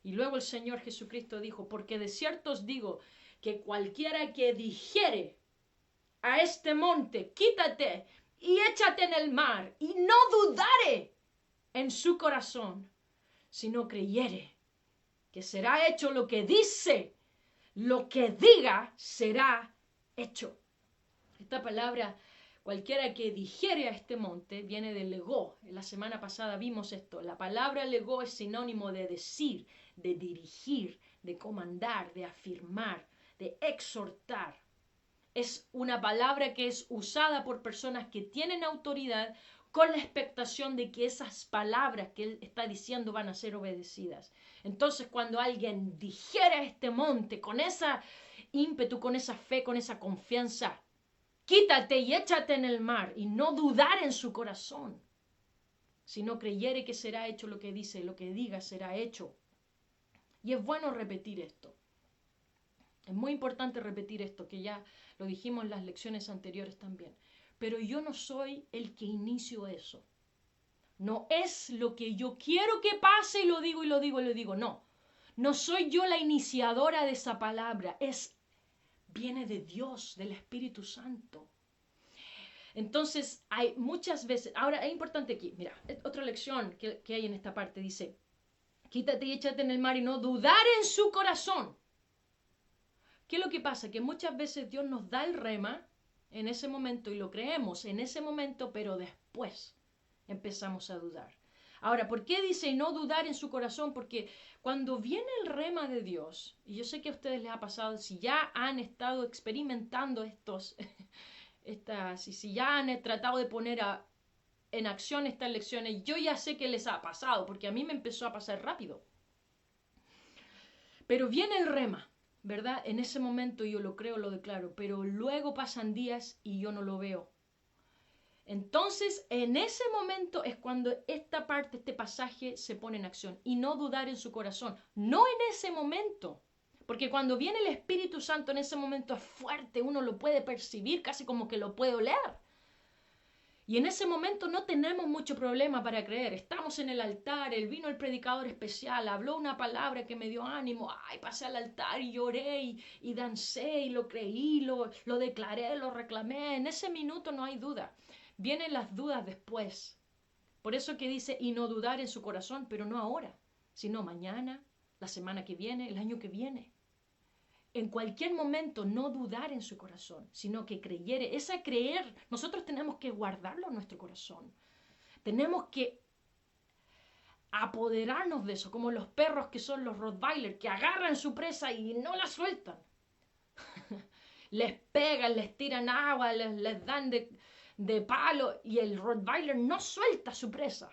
Y luego el Señor Jesucristo dijo, porque de cierto os digo que cualquiera que dijere a este monte, quítate y échate en el mar, y no dudare en su corazón, sino creyere que será hecho lo que dice, lo que diga será hecho. Esta palabra, cualquiera que dijere a este monte, viene de legó. La semana pasada vimos esto. La palabra legó es sinónimo de decir, de dirigir, de comandar, de afirmar, de exhortar. Es una palabra que es usada por personas que tienen autoridad con la expectación de que esas palabras que él está diciendo van a ser obedecidas. Entonces, cuando alguien dijera este monte con esa ímpetu, con esa fe, con esa confianza, quítate y échate en el mar, y no dudar en su corazón, sino creyere que será hecho lo que dice, lo que diga será hecho. Y es bueno repetir esto. Es muy importante repetir esto, que ya lo dijimos en las lecciones anteriores también. Pero yo no soy el que inicio eso. No es lo que yo quiero que pase y lo digo. No. No soy yo la iniciadora de esa palabra. Viene de Dios, del Espíritu Santo. Entonces, hay muchas veces. Ahora, es importante aquí. Mira, otra lección que hay en esta parte dice: Quítate y échate en el mar y no dudar en su corazón. ¿Qué es lo que pasa? Que muchas veces Dios nos da el rema en ese momento y lo creemos en ese momento, pero después empezamos a dudar. Ahora, ¿por qué dice no dudar en su corazón? Porque cuando viene el rema de Dios, y yo sé que a ustedes les ha pasado, si ya han estado experimentando si ya han tratado de poner en acción estas lecciones, yo ya sé que les ha pasado, porque a mí me empezó a pasar rápido. Pero viene el rema, ¿verdad? En ese momento yo lo creo, lo declaro, pero luego pasan días y yo no lo veo. Entonces, en ese momento es cuando esta parte, este pasaje se pone en acción. Y no dudar en su corazón. No en ese momento. Porque cuando viene el Espíritu Santo en ese momento es fuerte, uno lo puede percibir, casi como que lo puede oler. Y en ese momento no tenemos mucho problema para creer. Estamos en el altar, vino el predicador especial, habló una palabra que me dio ánimo. Ay, pasé al altar y lloré y dancé y lo creí, lo declaré, lo reclamé. En ese minuto no hay duda. Vienen las dudas después. Por eso que dice, y no dudar en su corazón, pero no ahora, sino mañana, la semana que viene, el año que viene. En cualquier momento no dudar en su corazón, sino que creyere. Esa creer, nosotros tenemos que guardarlo en nuestro corazón. Tenemos que apoderarnos de eso, como los perros que son los Rottweiler, que agarran su presa y no la sueltan. Les pegan, les tiran agua, les dan de palo y el Rottweiler no suelta su presa.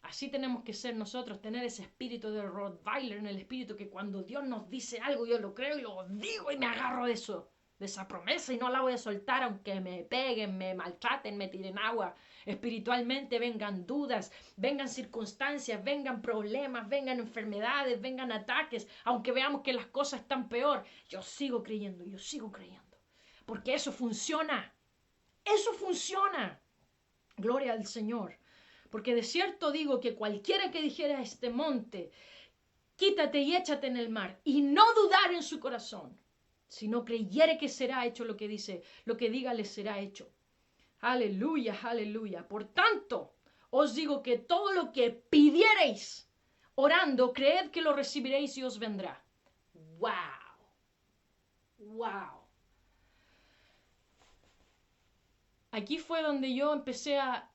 Así tenemos que ser nosotros, tener ese espíritu de Rottweiler en el espíritu, que cuando Dios nos dice algo yo lo creo y lo digo y me agarro de eso, de esa promesa, y no la voy a soltar aunque me peguen, me maltraten, me tiren agua. Espiritualmente vengan dudas, vengan circunstancias, vengan problemas, vengan enfermedades, vengan ataques, aunque veamos que las cosas están peor, yo sigo creyendo, porque eso funciona. Eso funciona. Gloria al Señor. Porque de cierto digo que cualquiera que dijera a este monte, quítate y échate en el mar, y no dudar en su corazón, si no creyere que será hecho lo que dice, lo que diga le será hecho. Aleluya, aleluya. Por tanto, os digo que todo lo que pidiereis orando, creed que lo recibiréis y os vendrá. ¡Wow! ¡Wow! Aquí fue donde yo empecé a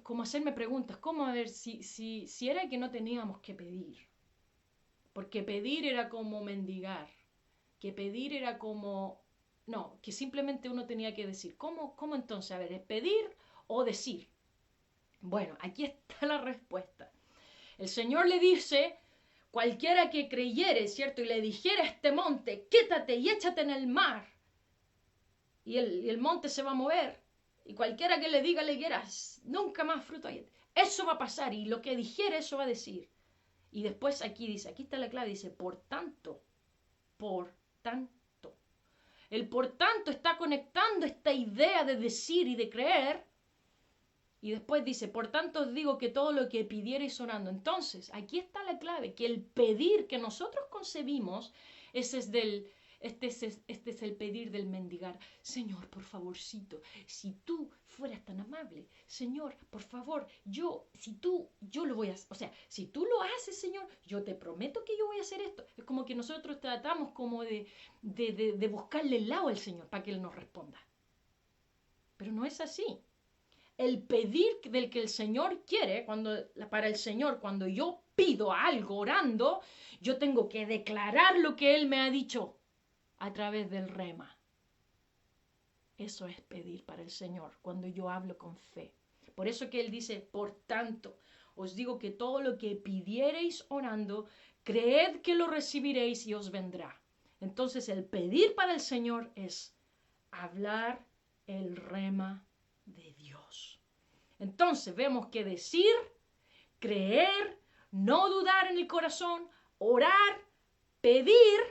como hacerme preguntas, como a ver si era que no teníamos que pedir, porque pedir era como mendigar, que pedir era como, no, que simplemente uno tenía que decir. ¿Cómo entonces? A ver, ¿es pedir o decir? Bueno, aquí está la respuesta. El Señor le dice, cualquiera que creyere, ¿cierto? Y le dijera a este monte, quítate y échate en el mar, y el monte se va a mover. Y cualquiera que le diga a la higuera, nunca más fruto hay. Eso va a pasar, y lo que dijera, eso va a decir. Y después aquí dice, aquí está la clave, dice, por tanto. El por tanto está conectando esta idea de decir y de creer. Y después dice, por tanto os digo que todo lo que pidierais orando. Entonces, aquí está la clave, que el pedir que nosotros concebimos, este es el pedir del mendigar. Señor, por favorcito, si tú fueras tan amable, Señor, por favor, yo lo voy a hacer. O sea, si tú lo haces, Señor, yo te prometo que yo voy a hacer esto. Es como que nosotros tratamos como de buscarle el lado al Señor para que Él nos responda. Pero no es así. El pedir del que el Señor quiere, para el Señor, cuando yo pido algo orando, yo tengo que declarar lo que Él me ha dicho a través del rema. Eso es pedir para el Señor, cuando yo hablo con fe. Por eso que Él dice, por tanto, os digo que todo lo que pidiereis orando, creed que lo recibiréis y os vendrá. Entonces el pedir para el Señor es hablar el rema de Dios. Entonces vemos que decir, creer, no dudar en el corazón, orar, pedir,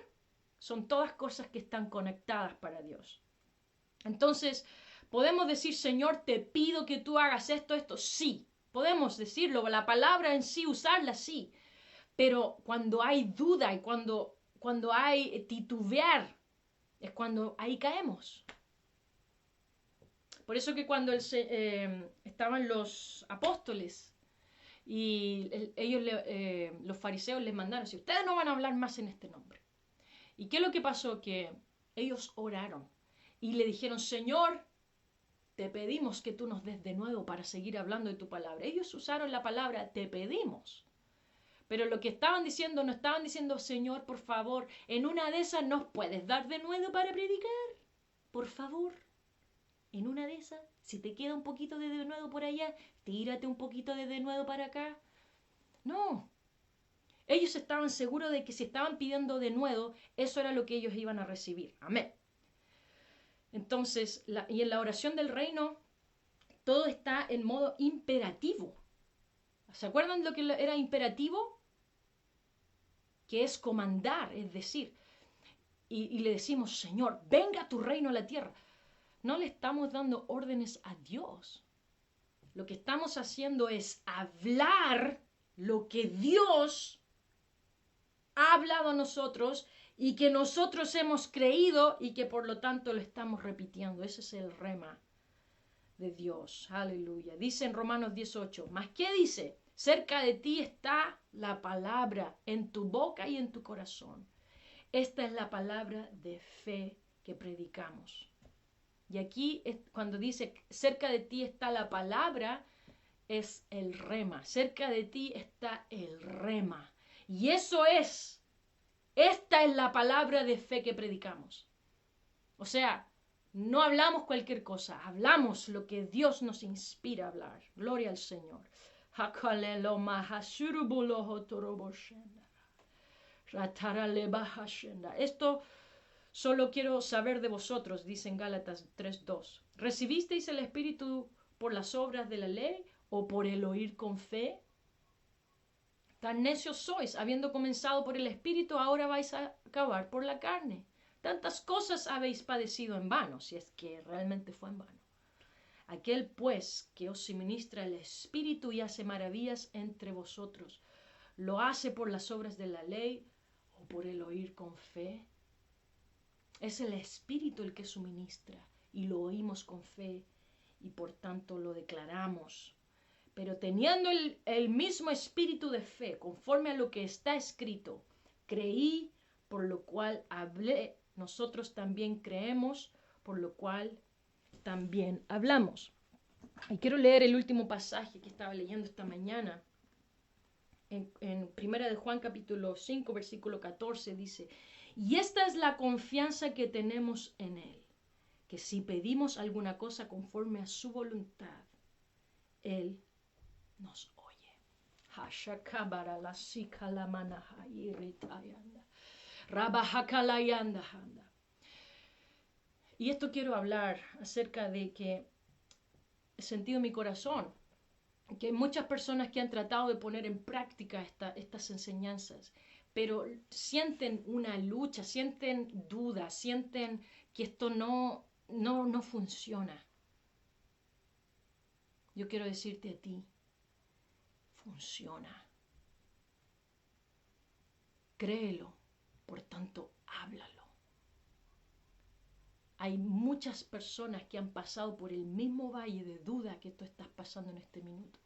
son todas cosas que están conectadas para Dios. Entonces, podemos decir, Señor, te pido que tú hagas esto, sí. Podemos decirlo, la palabra en sí, usarla, sí. Pero cuando hay duda y cuando hay titubear, es cuando ahí caemos. Por eso que cuando estaban los apóstoles Y los fariseos les mandaron, si ustedes no van a hablar más en este nombre. ¿Y qué es lo que pasó? Que ellos oraron y le dijeron, Señor, te pedimos que tú nos des de nuevo para seguir hablando de tu palabra. Ellos usaron la palabra te pedimos. Pero lo que estaban diciendo, no estaban diciendo, Señor, por favor, en una de esas nos puedes dar de nuevo para predicar. Por favor, en una de esas, si te queda un poquito de nuevo por allá, tírate un poquito de nuevo para acá. No. Ellos estaban seguros de que si estaban pidiendo de nuevo, eso era lo que ellos iban a recibir. Amén. Entonces, y en la oración del reino, todo está en modo imperativo. ¿Se acuerdan de lo que era imperativo? Que es comandar, es decir, y le decimos, Señor, venga tu reino a la tierra. No le estamos dando órdenes a Dios. Lo que estamos haciendo es hablar lo que Dios ha hablado a nosotros y que nosotros hemos creído y que por lo tanto lo estamos repitiendo. Ese es el rema de Dios. Aleluya. Dice en Romanos 18, ¿más qué dice? Cerca de ti está la palabra en tu boca y en tu corazón. Esta es la palabra de fe que predicamos. Y aquí cuando dice cerca de ti está la palabra, es el rema. Cerca de ti está el rema. Y eso es, esta es la palabra de fe que predicamos. O sea, no hablamos cualquier cosa, hablamos lo que Dios nos inspira a hablar. Gloria al Señor. Esto solo quiero saber de vosotros, dice en Gálatas 3:2. ¿Recibisteis el Espíritu por las obras de la ley o por el oír con fe? Tan necios sois, habiendo comenzado por el Espíritu, ahora vais a acabar por la carne. Tantas cosas habéis padecido en vano, si es que realmente fue en vano. Aquel, pues, que os suministra el Espíritu y hace maravillas entre vosotros, ¿lo hace por las obras de la ley o por el oír con fe? Es el Espíritu el que suministra y lo oímos con fe y por tanto lo declaramos. Pero teniendo el mismo espíritu de fe, conforme a lo que está escrito, creí, por lo cual hablé. Nosotros también creemos, por lo cual también hablamos. Y quiero leer el último pasaje que estaba leyendo esta mañana. En Primera de Juan capítulo 5, versículo 14 dice, y esta es la confianza que tenemos en Él, que si pedimos alguna cosa conforme a su voluntad, Él nos oye. Y esto quiero hablar acerca de que he sentido en mi corazón que hay muchas personas que han tratado de poner en práctica estas enseñanzas, pero sienten una lucha, sienten dudas, sienten que esto no funciona. Yo quiero decirte a ti, funciona. Créelo, por tanto, háblalo. Hay muchas personas que han pasado por el mismo valle de duda que tú estás pasando en este minuto.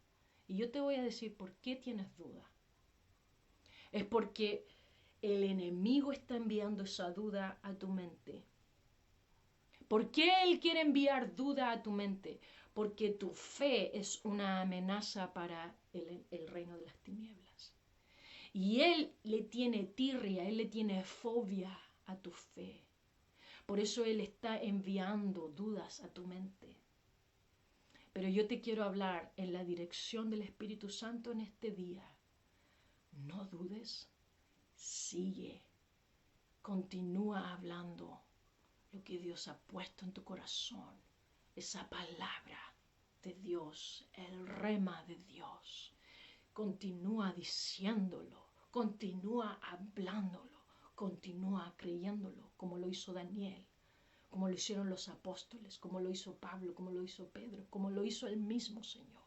Y yo te voy a decir por qué tienes duda. Es porque el enemigo está enviando esa duda a tu mente. ¿Por qué él quiere enviar duda a tu mente? Porque tu fe es una amenaza para el reino de las tinieblas. Y él le tiene tirria, él le tiene fobia a tu fe. Por eso él está enviando dudas a tu mente. Pero yo te quiero hablar en la dirección del Espíritu Santo en este día. No dudes, sigue, continúa hablando lo que Dios ha puesto en tu corazón. Esa palabra de Dios, el rema de Dios. Continúa diciéndolo, continúa hablándolo, continúa creyéndolo, como lo hizo Daniel, como lo hicieron los apóstoles, como lo hizo Pablo, como lo hizo Pedro, como lo hizo el mismo Señor.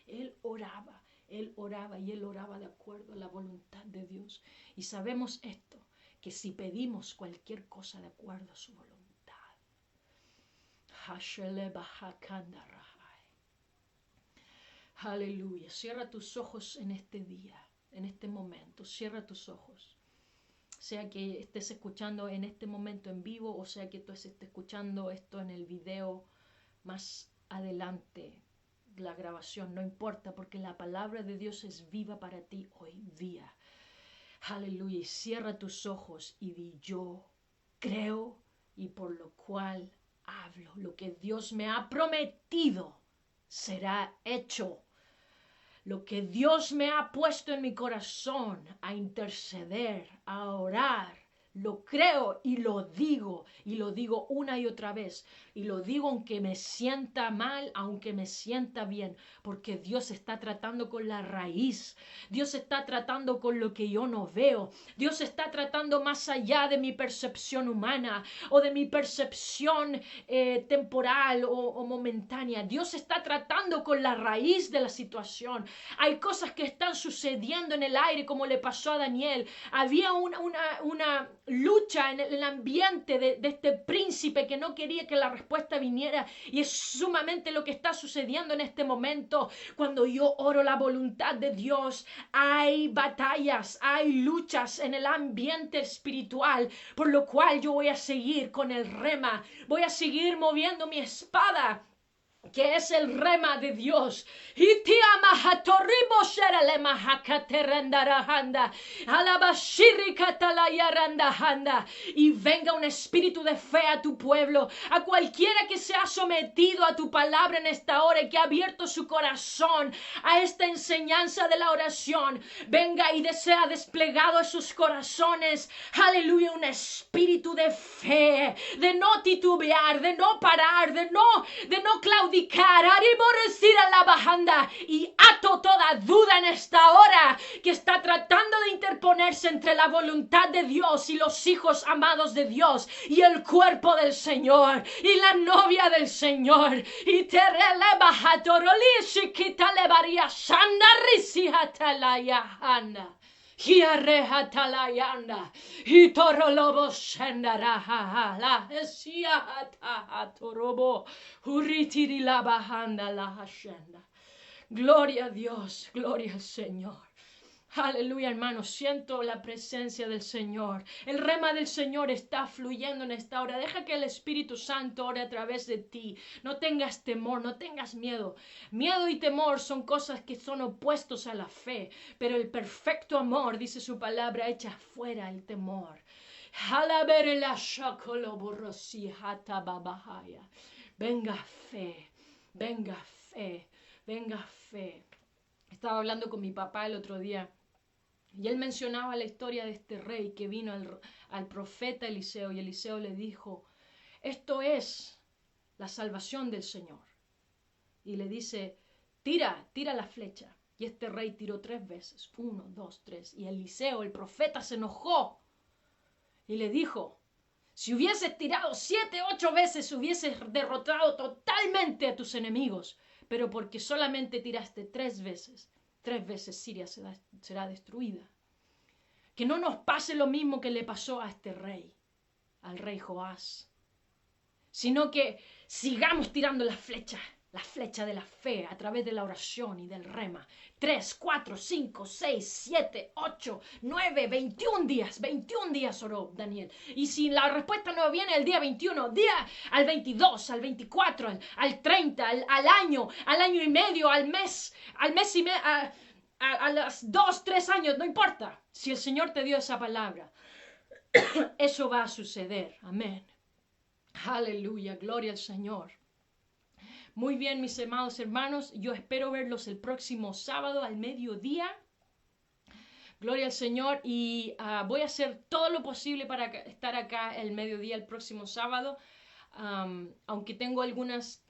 Él oraba y él oraba de acuerdo a la voluntad de Dios. Y sabemos esto, que si pedimos cualquier cosa de acuerdo a su voluntad, Aleluya. Cierra tus ojos en este día, en este momento. Cierra tus ojos. Sea que estés escuchando en este momento en vivo o sea que tú estés escuchando esto en el video más adelante, la grabación, no importa, porque la palabra de Dios es viva para ti hoy día. Aleluya. Y cierra tus ojos y di: yo creo y por lo cual hablo. Lo que Dios me ha prometido será hecho. Lo que Dios me ha puesto en mi corazón a interceder, a orar, lo creo y lo digo una y otra vez, y lo digo aunque me sienta mal, aunque me sienta bien, porque Dios está tratando con la raíz, Dios está tratando con lo que yo no veo, Dios está tratando más allá de mi percepción humana o de mi percepción temporal o momentánea. Dios está tratando con la raíz de la situación. Hay cosas que están sucediendo en el aire, como le pasó a Daniel. Había una lucha en el ambiente de este príncipe que no quería que la respuesta viniera, y es sumamente lo que está sucediendo en este momento. Cuando yo oro la voluntad de Dios, hay batallas, hay luchas en el ambiente espiritual, por lo cual yo voy a seguir con el rema, voy a seguir moviendo mi espada, que es el rema de Dios. Y venga un espíritu de fe a tu pueblo, a cualquiera que se ha sometido a tu palabra en esta hora y que ha abierto su corazón a esta enseñanza de la oración. Venga y desea desplegado en sus corazones, aleluya, un espíritu de fe, de no titubear, de no parar, de no claudicar, a la bajanda, y ato toda duda en esta hora que está tratando de interponerse entre la voluntad de Dios y los hijos amados de Dios y el cuerpo del Señor y la novia del Señor. Y te releva hatorolishi kitalevaria shanda risi hatalayahanda. Hiareha talayanda, hitorolobo shendaraha la esia hatorobo, huritiri la bahanda la hashenda. Gloria a Dios, gloria al Señor. Aleluya, hermanos, siento la presencia del Señor. El rema del Señor está fluyendo en esta hora. Deja que el Espíritu Santo ore a través de ti. No tengas temor, no tengas miedo. Miedo y temor son cosas que son opuestos a la fe, pero el perfecto amor, dice su palabra, echa fuera el temor. Venga fe, venga fe, venga fe. Estaba hablando con mi papá el otro día y él mencionaba la historia de este rey que vino al profeta Eliseo, y Eliseo le dijo: esto es la salvación del Señor. Y le dice: tira la flecha. Y este rey tiró 3 veces, 1, 2, 3. Y Eliseo, el profeta, se enojó y le dijo: si hubieses tirado 7, 8 veces, hubieses derrotado totalmente a tus enemigos, pero porque solamente tiraste 3 veces, 3 veces Siria será destruida. Que no nos pase lo mismo que le pasó a este rey, al rey Joás, sino que sigamos tirando la flecha de la fe a través de la oración y del rema. 3, 4, 5, 6, 7, 8, 9, 21 días oró Daniel. Y si la respuesta no viene el día 21, al 22, al 24, al 30, al año y medio, al mes y medio, a las 2, 3 años, no importa. Si el Señor te dio esa palabra, eso va a suceder. Amén. Aleluya, gloria al Señor. Muy bien, mis amados hermanos, yo espero verlos el próximo sábado al mediodía. Gloria al Señor, y voy a hacer todo lo posible para estar acá el mediodía el próximo sábado, aunque tengo algunas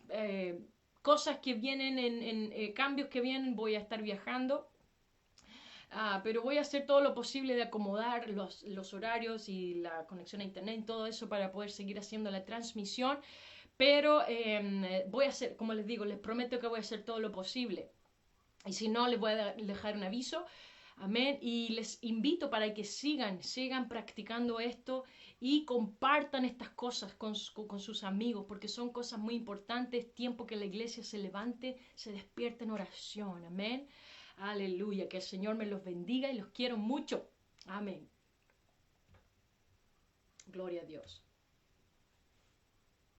cosas que vienen, en cambios que vienen, voy a estar viajando. Pero voy a hacer todo lo posible de acomodar los horarios y la conexión a internet y todo eso para poder seguir haciendo la transmisión. Pero voy a hacer, como les digo, les prometo que voy a hacer todo lo posible. Y si no, les voy a dejar un aviso. Amén. Y les invito para que sigan practicando esto y compartan estas cosas con sus amigos, porque son cosas muy importantes. Tiempo que la iglesia se levante, se despierte en oración. Amén. Aleluya. Que el Señor me los bendiga y los quiero mucho. Amén. Gloria a Dios.